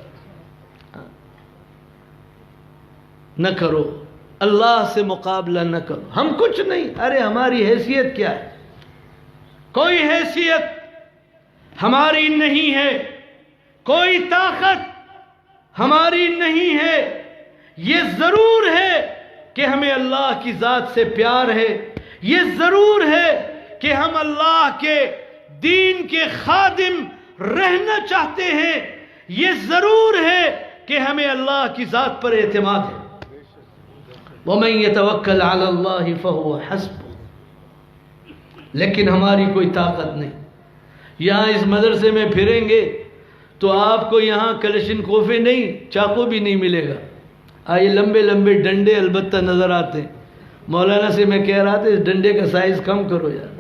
نہ کرو، اللہ سے مقابلہ نہ کرو۔ ہم کچھ نہیں، ارے ہماری حیثیت کیا ہے؟ کوئی حیثیت ہماری نہیں ہے، کوئی طاقت ہماری نہیں ہے۔ یہ ضرور ہے کہ ہمیں اللہ کی ذات سے پیار ہے، یہ ضرور ہے کہ ہم اللہ کے دین کے خادم رہنا چاہتے ہیں، یہ ضرور ہے کہ ہمیں اللہ کی ذات پر اعتماد ہے۔ وَمَن يَتَوَكَّلْ عَلَى اللَّهِ فَهُوَ حَسْبُهُ۔ لیکن ہماری کوئی طاقت نہیں۔ یہاں اس مدرسے میں پھریں گے تو آپ کو یہاں کلشن کوفے نہیں، چاقو بھی نہیں ملے گا۔ آئے لمبے لمبے ڈنڈے البتہ نظر آتے ہیں۔ مولانا سے میں کہہ رہا تھا اس ڈنڈے کا سائز کم کرو یار،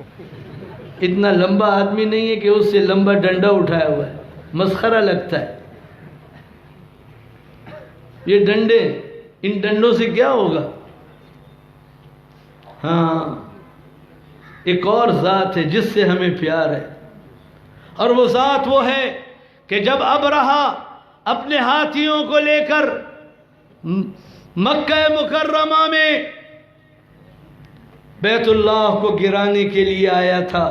اتنا لمبا آدمی نہیں ہے کہ اس سے لمبا ڈنڈا اٹھایا ہوا ہے، مسخرہ لگتا ہے۔ یہ ڈنڈے، ان ڈنڈوں سے کیا ہوگا؟ ہاں ایک اور ذات ہے جس سے ہمیں پیار ہے، اور وہ ذات وہ ہے کہ جب ابرہہ اپنے ہاتھیوں کو لے کر مکہ مکرمہ میں بیت اللہ کو گرانے کے لیے آیا تھا،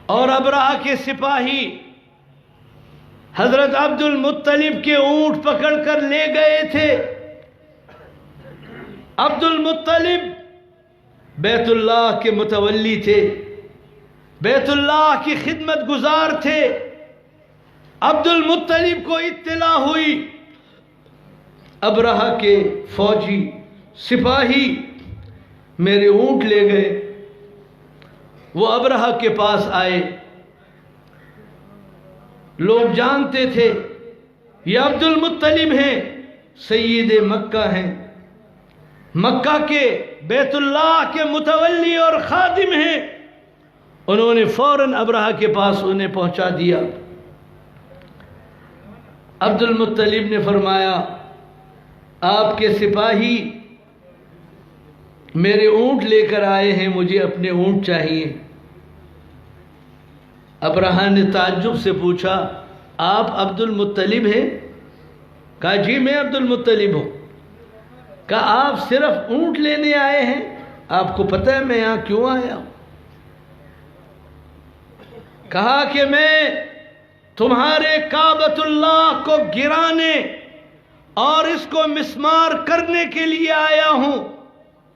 اور ابرہہ کے سپاہی حضرت عبد المطلب کے اونٹ پکڑ کر لے گئے تھے۔ عبد المطلب بیت اللہ کے متولی تھے، بیت اللہ کی خدمت گزار تھے۔ عبد المطلب کو اطلاع ہوئی ابرہہ کے فوجی سپاہی میرے اونٹ لے گئے۔ وہ ابرہہ کے پاس آئے، لوگ جانتے تھے یہ عبد المطلب ہیں، سید مکہ ہیں، مکہ کے بیت اللہ کے متولی اور خادم ہیں۔ انہوں نے فوراً ابرہہ کے پاس انہیں پہنچا دیا۔ عبد المطلب نے فرمایا آپ کے سپاہی میرے اونٹ لے کر آئے ہیں، مجھے اپنے اونٹ چاہیے۔ ابرہہ نے تعجب سے پوچھا آپ عبد المطلب ہیں؟ کہا جی میں عبد المطلب ہوں۔ کہا آپ صرف اونٹ لینے آئے ہیں؟ آپ کو پتہ ہے میں یہاں کیوں آیا ہوں؟ کہا کہ میں تمہارے کعبۃ اللہ کو گرانے اور اس کو مسمار کرنے کے لیے آیا ہوں۔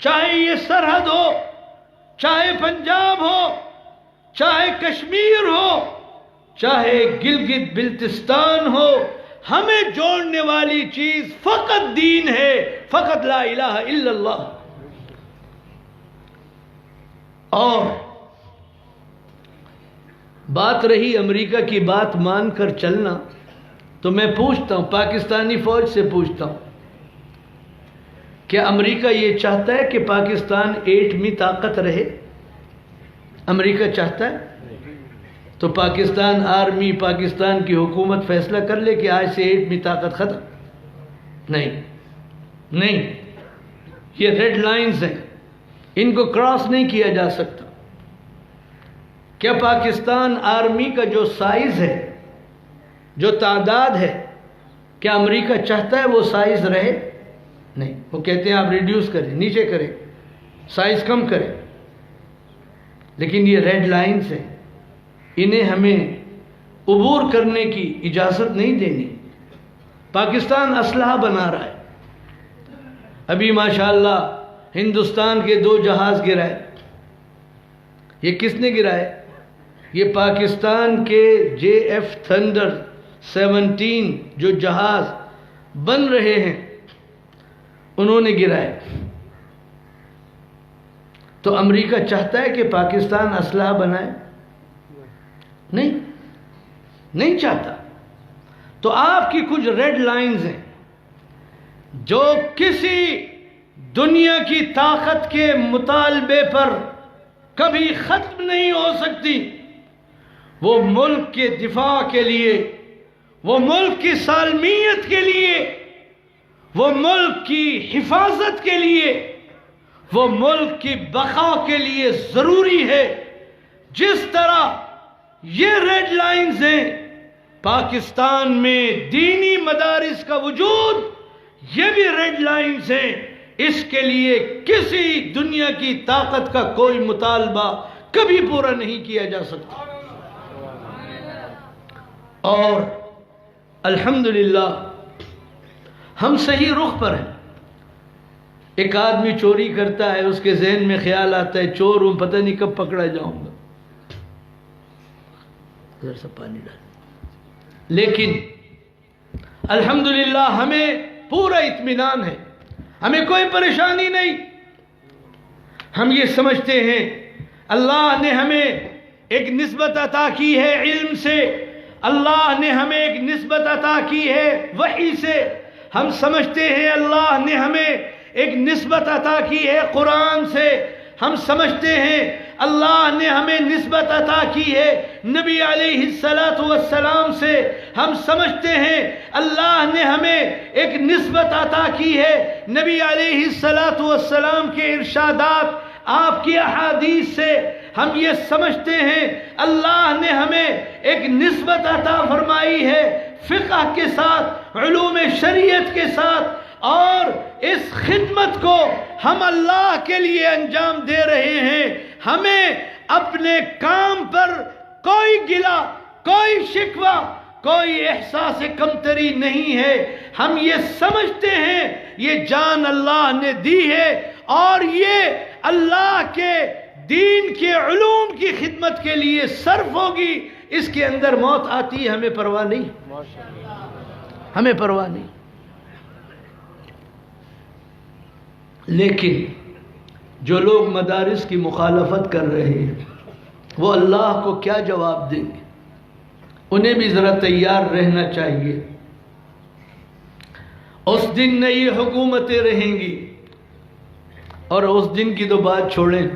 چاہے یہ سرحد ہو، چاہے پنجاب ہو، چاہے کشمیر ہو، چاہے گلگت بلتستان ہو، ہمیں جوڑنے والی چیز فقط دین ہے، فقط لا الہ الا اللہ۔ اور بات رہی امریکہ کی بات مان کر چلنا، تو میں پوچھتا ہوں، پاکستانی فوج سے پوچھتا ہوں، کیا امریکہ یہ چاہتا ہے کہ پاکستان ایٹمی طاقت رہے؟ امریکہ چاہتا ہے؟ تو پاکستان آرمی، پاکستان کی حکومت فیصلہ کر لے کہ آج سے ایٹمی طاقت ختم؟ نہیں، نہیں، یہ ریڈ لائنز ہیں، ان کو کراس نہیں کیا جا سکتا۔ کیا پاکستان آرمی کا جو سائز ہے، جو تعداد ہے، کیا امریکہ چاہتا ہے وہ سائز رہے؟ نہیں، وہ کہتے ہیں آپ ریڈیوس کریں، نیچے کریں، سائز کم کریں۔ لیکن یہ ریڈ لائنز ہیں، انہیں ہمیں عبور کرنے کی اجازت نہیں دینی۔ پاکستان اسلحہ بنا رہا ہے، ابھی ماشاءاللہ ہندوستان کے 2 جہاز گرائے۔ یہ کس نے گرائے؟ یہ پاکستان کے JF تھنڈر 17 جو جہاز بن رہے ہیں انہوں نے گرائے۔ تو امریکہ چاہتا ہے کہ پاکستان اسلحہ بنائے؟ نہیں، نہیں چاہتا۔ تو آپ کی کچھ ریڈ لائنز ہیں جو کسی دنیا کی طاقت کے مطالبے پر کبھی ختم نہیں ہو سکتی۔ وہ ملک کے دفاع کے لیے، وہ ملک کی سالمیت کے لیے، وہ ملک کی حفاظت کے لیے، وہ ملک کی بقا کے لیے ضروری ہے۔ جس طرح یہ ریڈ لائنز ہیں، پاکستان میں دینی مدارس کا وجود، یہ بھی ریڈ لائنز ہیں۔ اس کے لیے کسی دنیا کی طاقت کا کوئی مطالبہ کبھی پورا نہیں کیا جا سکتا۔ اور الحمدللہ ہم صحیح رخ پر ہیں۔ ایک آدمی چوری کرتا ہے، اس کے ذہن میں خیال آتا ہے چور ہوں، پتہ نہیں کب پکڑا جاؤں گا، ذرا سا پانی ڈال۔ لیکن الحمدللہ ہمیں پورا اطمینان ہے، ہمیں کوئی پریشانی نہیں۔ ہم یہ سمجھتے ہیں اللہ نے ہمیں ایک نسبت عطا کی ہے علم سے، اللہ نے ہمیں ایک نسبت عطا کی ہے وحی سے، ہم سمجھتے ہیں اللہ نے ہمیں ایک نسبت عطا کی ہے قرآن سے، ہم سمجھتے ہیں اللہ نے ہمیں نسبت عطا کی ہے نبی علیہ السلام سے، ہم سمجھتے ہیں اللہ نے ہمیں ایک نسبت عطا کی ہے نبی علیہ السلام کے ارشادات، آپ کی احادیث سے، ہم یہ سمجھتے ہیں اللہ نے ہمیں ایک نسبت عطا فرمائی ہے فقہ کے ساتھ، علوم شریعت کے ساتھ، اور اس خدمت کو ہم اللہ کے لیے انجام دے رہے ہیں۔ ہمیں اپنے کام پر کوئی گلہ، کوئی شکوہ، کوئی احساس کمتری نہیں ہے۔ ہم یہ سمجھتے ہیں یہ جان اللہ نے دی ہے اور یہ اللہ کے دین کے علوم کی خدمت کے لیے صرف ہوگی، اس کے اندر موت آتی ہے ہمیں پرواہ نہیں، ہمیں پرواہ نہیں۔ لیکن جو لوگ مدارس کی مخالفت کر رہے ہیں وہ اللہ کو کیا جواب دیں گے؟ انہیں بھی ذرا تیار رہنا چاہیے۔ اس دن نئی حکومتیں رہیں گی، اور اس دن کی تو بات چھوڑیں،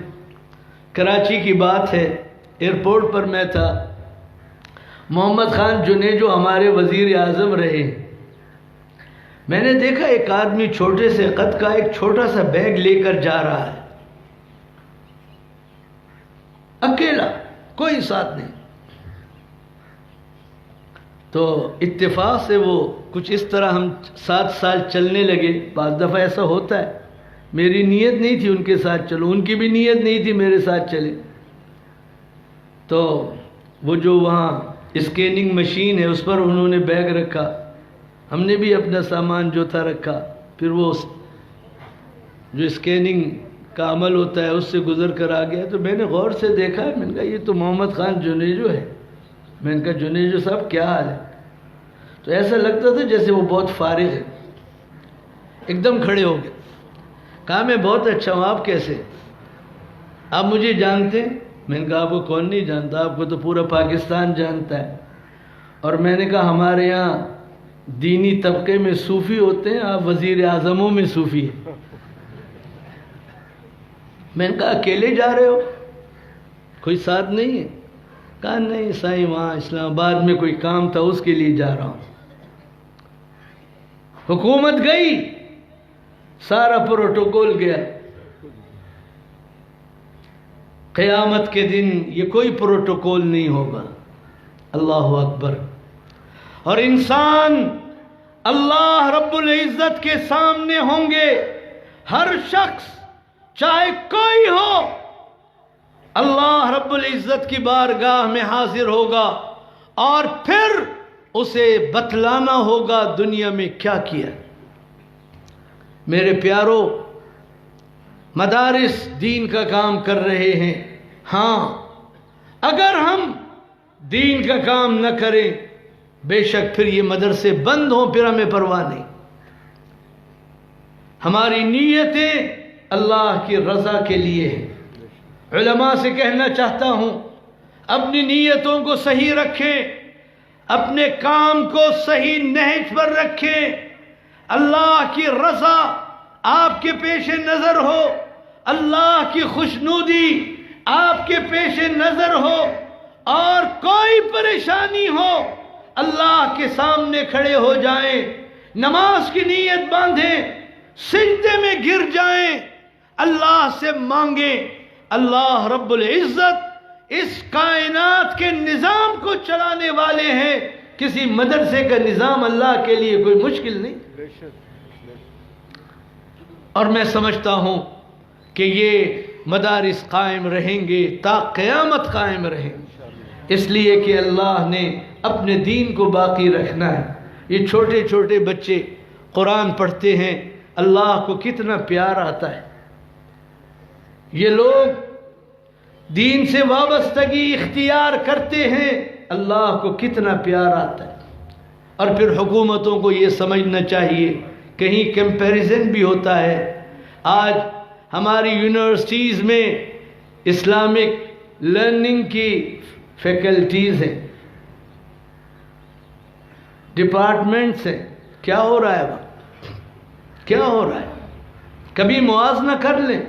کراچی کی بات ہے، ایئرپورٹ پر میں تھا، محمد خان جنید جو ہمارے وزیر اعظم رہے، میں نے دیکھا ایک آدمی چھوٹے سے قد کا ایک چھوٹا سا بیگ لے کر جا رہا ہے، اکیلا، کوئی ساتھ نہیں۔ تو اتفاق سے وہ کچھ اس طرح ہم 7 سال چلنے لگے۔ بعض دفعہ ایسا ہوتا ہے، میری نیت نہیں تھی ان کے ساتھ چلو، ان کی بھی نیت نہیں تھی میرے ساتھ چلے۔ تو وہ جو وہاں اسکیننگ مشین ہے اس پر انہوں نے بیگ رکھا، ہم نے بھی اپنا سامان جو تھا رکھا، پھر وہ جو اسکیننگ کا عمل ہوتا ہے اس سے گزر کر آ گیا، تو میں نے غور سے دیکھا، میں نے کہا یہ تو محمد خان جنیجو ہے۔ میں نے کہا جنیجو صاحب کیا حال ہے؟ تو ایسا لگتا تھا جیسے وہ بہت فارغ ہے، ایک دم کھڑے ہو گئے۔ کہا میں بہت اچھا ہوں، آپ کیسے؟ آپ مجھے جانتے ہیں؟ میں نے کہا آپ کو کون نہیں جانتا، آپ کو تو پورا پاکستان جانتا ہے۔ اور میں نے کہا ہمارے یہاں دینی طبقے میں صوفی ہوتے ہیں، آپ وزیر اعظموں میں صوفی ہیں۔ میں نے کہا اکیلے جا رہے ہو، کوئی ساتھ نہیں ہے؟ کہا نہیں سائیں، وہاں اسلام آباد میں کوئی کام تھا اس کے لیے جا رہا ہوں۔ حکومت گئی، سارا پروٹوکول گیا۔ قیامت کے دن یہ کوئی پروٹوکول نہیں ہوگا۔ اللہ اکبر۔ اور انسان اللہ رب العزت کے سامنے ہوں گے، ہر شخص چاہے کوئی ہو، اللہ رب العزت کی بارگاہ میں حاضر ہوگا اور پھر اسے بتلانا ہوگا دنیا میں کیا کیا۔ میرے پیارو، مدارس دین کا کام کر رہے ہیں، ہاں اگر ہم دین کا کام نہ کریں بے شک پھر یہ مدرسے بند ہوں، پھر ہمیں پرواہ نہیں۔ ہماری نیتیں اللہ کی رضا کے لیے ہیں۔ علماء سے کہنا چاہتا ہوں اپنی نیتوں کو صحیح رکھیں، اپنے کام کو صحیح نہج پر رکھیں، اللہ کی رضا آپ کے پیش نظر ہو، اللہ کی خوشنودی آپ کے پیش نظر ہو، اور کوئی پریشانی ہو اللہ کے سامنے کھڑے ہو جائیں، نماز کی نیت باندھیں، سجدے میں گر جائیں، اللہ سے مانگیں۔ اللہ رب العزت اس کائنات کے نظام کو چلانے والے ہیں، کسی مدرسے کا نظام اللہ کے لیے کوئی مشکل نہیں۔ اور میں سمجھتا ہوں کہ یہ مدارس قائم رہیں گے تا قیامت قائم رہیں گے، اس لیے کہ اللہ نے اپنے دین کو باقی رکھنا ہے۔ یہ چھوٹے چھوٹے بچے قرآن پڑھتے ہیں، اللہ کو کتنا پیار آتا ہے۔ یہ لوگ دین سے وابستگی اختیار کرتے ہیں، اللہ کو کتنا پیار آتا ہے۔ اور پھر حکومتوں کو یہ سمجھنا چاہیے، کہیں کمپیریزن بھی ہوتا ہے۔ آج ہماری یونیورسٹیز میں اسلامک لرننگ کی فیکلٹیز ہیں، ڈپارٹمنٹس ہیں، کیا ہو رہا ہے وہاں؟ کیا ہو رہا ہے؟ کبھی موازنہ کر لیں،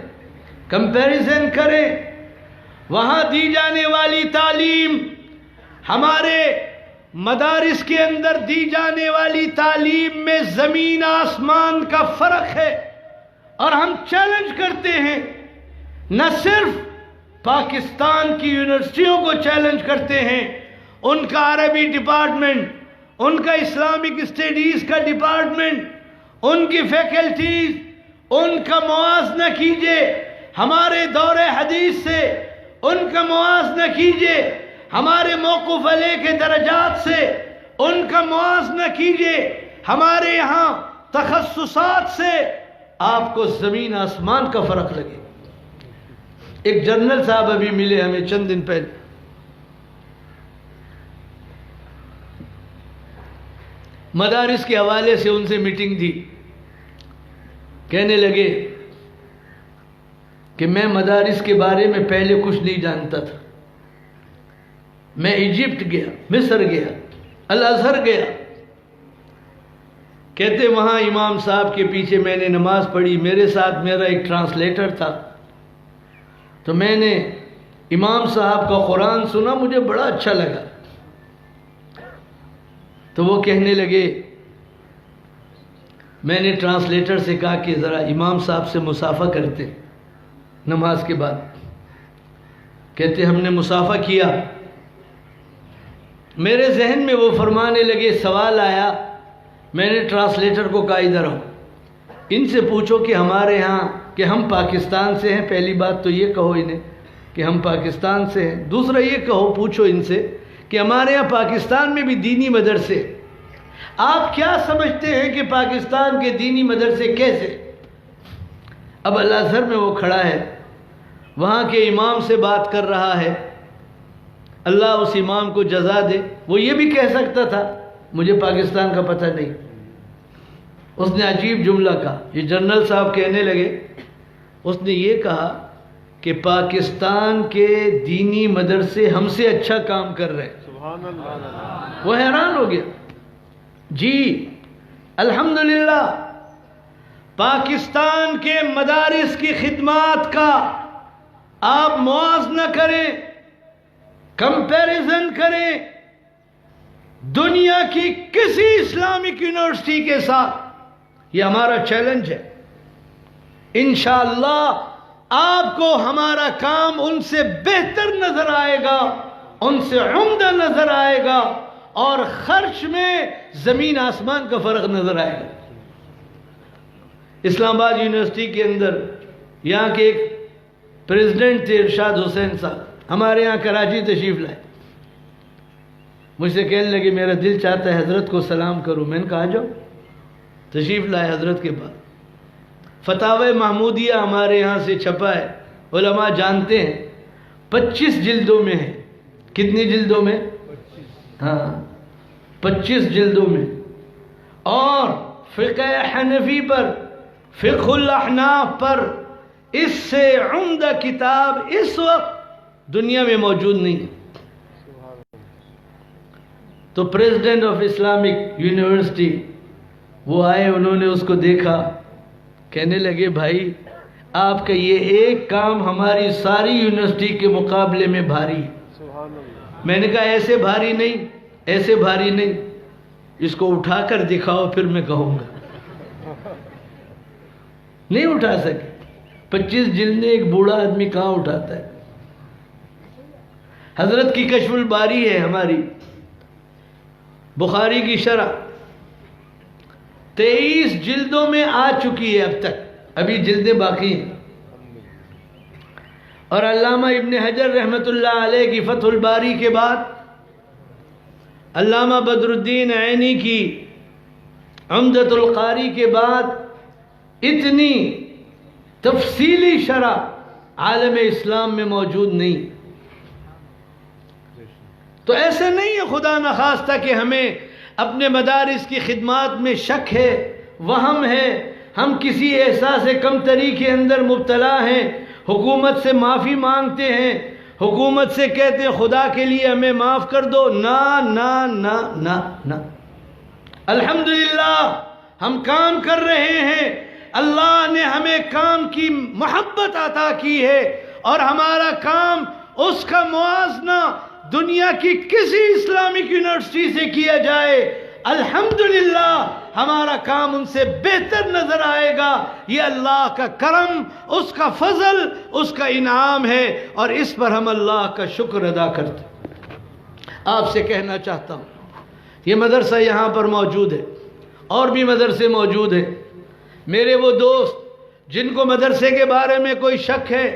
کمپیریزن کریں۔ وہاں دی جانے والی تعلیم، ہمارے مدارس کے اندر دی جانے والی تعلیم میں زمین آسمان کا فرق ہے۔ اور ہم چیلنج کرتے ہیں، نہ صرف پاکستان کی یونیورسٹیوں کو چیلنج کرتے ہیں، ان کا عربی ڈپارٹمنٹ، ان کا اسلامک اسٹڈیز کا ڈپارٹمنٹ، ان کی فیکلٹیز، ان کا موازنہ کیجئے ہمارے دور حدیث سے، ان کا موازنہ کیجئے ہمارے موقوف علیہ کے درجات سے، ان کا موازنہ کیجئے ہمارے یہاں تخصصات سے، آپ کو زمین آسمان کا فرق لگے۔ ایک جنرل صاحب ابھی ملے ہمیں چند دن پہلے، مدارس کے حوالے سے ان سے میٹنگ تھی، کہنے لگے کہ میں مدارس کے بارے میں پہلے کچھ نہیں جانتا تھا، میں ایجپٹ گیا، مصر گیا، الازہر گیا، کہتے وہاں امام صاحب کے پیچھے میں نے نماز پڑھی، میرے ساتھ میرا ایک ٹرانسلیٹر تھا، تو میں نے امام صاحب کا قرآن سنا، مجھے بڑا اچھا لگا۔ تو وہ کہنے لگے، میں نے ٹرانسلیٹر سے کہا کہ ذرا امام صاحب سے مصافحہ کرتے نماز کے بعد۔ کہتے ہم نے مصافحہ کیا، میرے ذہن میں وہ فرمانے لگے، سوال آیا، میں نے ٹرانسلیٹر کو کہا ادھر آؤ، ان سے پوچھو کہ ہمارے ہاں کہ ہم پاکستان سے ہیں، پہلی بات تو یہ کہو انہیں کہ ہم پاکستان سے ہیں، دوسرا یہ کہو، پوچھو ان سے کہ ہمارے ہاں پاکستان میں بھی دینی مدرسے، آپ کیا سمجھتے ہیں کہ پاکستان کے دینی مدرسے کیسے؟ اب الازہر میں وہ کھڑا ہے، وہاں کے امام سے بات کر رہا ہے، اللہ اس امام کو جزا دے۔ وہ یہ بھی کہہ سکتا تھا مجھے پاکستان کا پتہ نہیں، اس نے عجیب جملہ کہا، یہ جنرل صاحب کہنے لگے، اس نے یہ کہا کہ پاکستان کے دینی مدرسے ہم سے اچھا کام کر رہے ہیں۔ سبحان اللہ۔ وہ حیران ہو گیا، جی الحمدللہ پاکستان کے مدارس کی خدمات کا آپ موازنہ کریں، کمپیریزن کریں دنیا کی کسی اسلامک یونیورسٹی کے ساتھ، یہ ہمارا چیلنج ہے۔ انشاءاللہ آپ کو ہمارا کام ان سے بہتر نظر آئے گا، ان سے عمدہ نظر آئے گا، اور خرچ میں زمین آسمان کا فرق نظر آئے گا۔ اسلام آباد یونیورسٹی کے اندر یہاں کے ایک پریزیڈنٹ تھے ارشاد حسین صاحب، ہمارے یہاں کراچی تشریف لائے، مجھ سے کہنے لگے میرا دل چاہتا ہے حضرت کو سلام کروں۔ میں نے کہا جاؤ، تشریف لائے حضرت کے پاس۔ فتاوی محمودیہ ہمارے یہاں سے چھپا ہے، علماء جانتے ہیں 25 جلدوں میں ہے۔ کتنی جلدوں میں؟ ہاں 25 جلدوں میں۔ اور فقہ حنفی پر، فقہ الاحناف پر اس سے عمدہ کتاب اس وقت دنیا میں موجود نہیں۔ تو پریزیڈنٹ آف اسلامک یونیورسٹی وہ آئے، انہوں نے اس کو دیکھا، کہنے لگے بھائی آپ کا یہ ایک کام ہماری ساری یونیورسٹی کے مقابلے میں بھاری ہے۔ میں نے کہا ایسے بھاری نہیں، ایسے بھاری نہیں، اس کو اٹھا کر دکھاؤ پھر میں کہوں گا۔ نہیں اٹھا سکے، 25 جلدیں ایک بوڑھا آدمی کہاں اٹھاتا ہے؟ حضرت کی کشف الباری ہے ہماری، بخاری کی شرح 23 جلدوں میں آ چکی ہے اب تک، ابھی جلدیں باقی ہیں۔ اور علامہ ابن حجر رحمۃ اللہ علیہ کی فتح الباری کے بعد علامہ بدر الدین عینی کی عمدۃ القاری کے بعد اتنی تفصیلی شرح عالم اسلام میں موجود نہیں۔ تو ایسے نہیں ہے خدا نخواستہ کہ ہمیں اپنے مدارس کی خدمات میں شک ہے، وہم ہے، ہم کسی احساس کمتری کے اندر مبتلا ہیں، حکومت سے معافی مانگتے ہیں، حکومت سے کہتے ہیں خدا کے لیے ہمیں معاف کر دو۔ نا نا نا نا نا، الحمدللہ ہم کام کر رہے ہیں، اللہ نے ہمیں کام کی محبت عطا کی ہے، اور ہمارا کام اس کا موازنہ دنیا کی کسی اسلامک یونیورسٹی سے کیا جائے، الحمدللہ ہمارا کام ان سے بہتر نظر آئے گا۔ یہ اللہ کا کرم، اس کا فضل، اس کا انعام ہے، اور اس پر ہم اللہ کا شکر ادا کرتے ہیں۔ آپ سے کہنا چاہتا ہوں یہ مدرسہ یہاں پر موجود ہے، اور بھی مدرسے موجود ہیں۔ میرے وہ دوست جن کو مدرسے کے بارے میں کوئی شک ہے،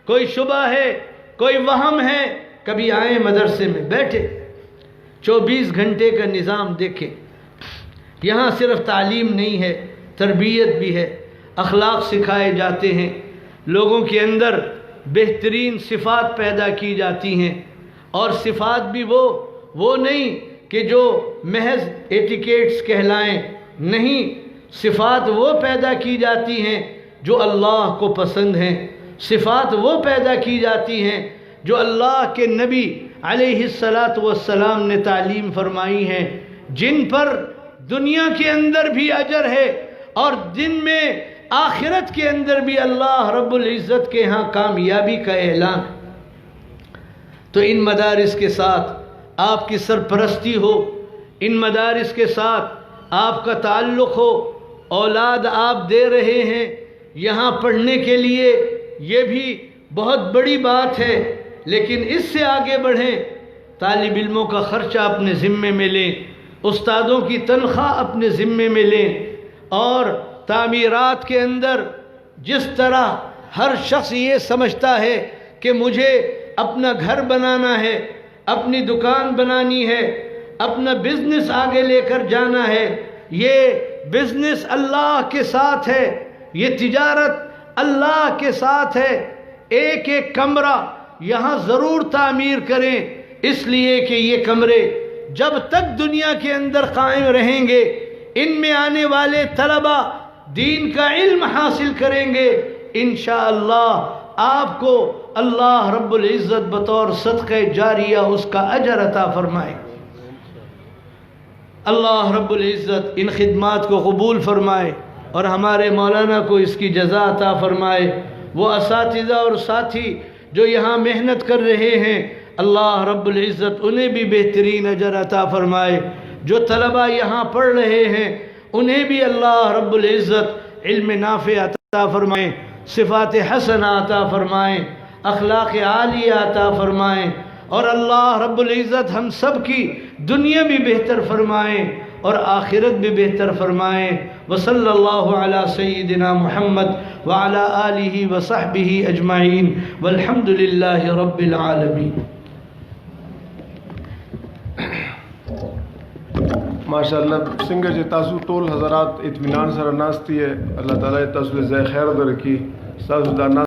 کوئی شبہ ہے، کوئی وہم ہے، کبھی آئیں مدرسے میں بیٹھے، 24 گھنٹے کا نظام دیکھیں۔ یہاں صرف تعلیم نہیں ہے، تربیت بھی ہے، اخلاق سکھائے جاتے ہیں، لوگوں کے اندر بہترین صفات پیدا کی جاتی ہیں، اور صفات بھی وہ نہیں کہ جو محض ایٹیکیٹس کہلائیں، نہیں، صفات وہ پیدا کی جاتی ہیں جو اللہ کو پسند ہیں، صفات وہ پیدا کی جاتی ہیں جو اللہ کے نبی علیہ السلام نے تعلیم فرمائی ہیں، جن پر دنیا کے اندر بھی اجر ہے، اور جن میں آخرت کے اندر بھی اللہ رب العزت کے ہاں کامیابی کا اعلان۔ تو ان مدارس کے ساتھ آپ کی سرپرستی ہو، ان مدارس کے ساتھ آپ کا تعلق ہو، اولاد آپ دے رہے ہیں یہاں پڑھنے کے لیے، یہ بھی بہت بڑی بات ہے، لیکن اس سے آگے بڑھیں، طالب علموں کا خرچہ اپنے ذمے میں لیں، استادوں کی تنخواہ اپنے ذمے میں لیں، اور تعمیرات کے اندر جس طرح ہر شخص یہ سمجھتا ہے کہ مجھے اپنا گھر بنانا ہے، اپنی دکان بنانی ہے، اپنا بزنس آگے لے کر جانا ہے، یہ بزنس اللہ کے ساتھ ہے، یہ تجارت اللہ کے ساتھ ہے. ایک ایک کمرہ یہاں ضرور تعمیر کریں، اس لیے کہ یہ کمرے جب تک دنیا کے اندر قائم رہیں گے، ان میں آنے والے طلبہ دین کا علم حاصل کریں گے. انشاءاللہ آپ کو اللہ رب العزت بطور صدقہ جاریہ اس کا اجر عطا فرمائے. اللہ رب العزت ان خدمات کو قبول فرمائے اور ہمارے مولانا کو اس کی جزا عطا فرمائے. وہ اساتذہ اور ساتھی جو یہاں محنت کر رہے ہیں، اللہ رب العزت انہیں بھی بہترین اجر عطا فرمائے. جو طلبہ یہاں پڑھ رہے ہیں انہیں بھی اللہ رب العزت علم نافع عطا فرمائیں، صفات حسنہ عطا فرمائیں، اخلاق عالیہ عطا فرمائیں، اور اللہ رب العزت ہم سب کی دنیا بھی بہتر فرمائیں اور آخرت بھی بہتر فرمائیں. وصلی اللہ علی سیدنا محمد وعلی آلہ وصحبہ اجمعین والحمد للہ رب العالمین. ماشاءاللہ سنگر جی تاسو ټول حضرات اطمینان سره ناست یې. الله تعالی تاسو له ځای خیر درکړي. تاسو دا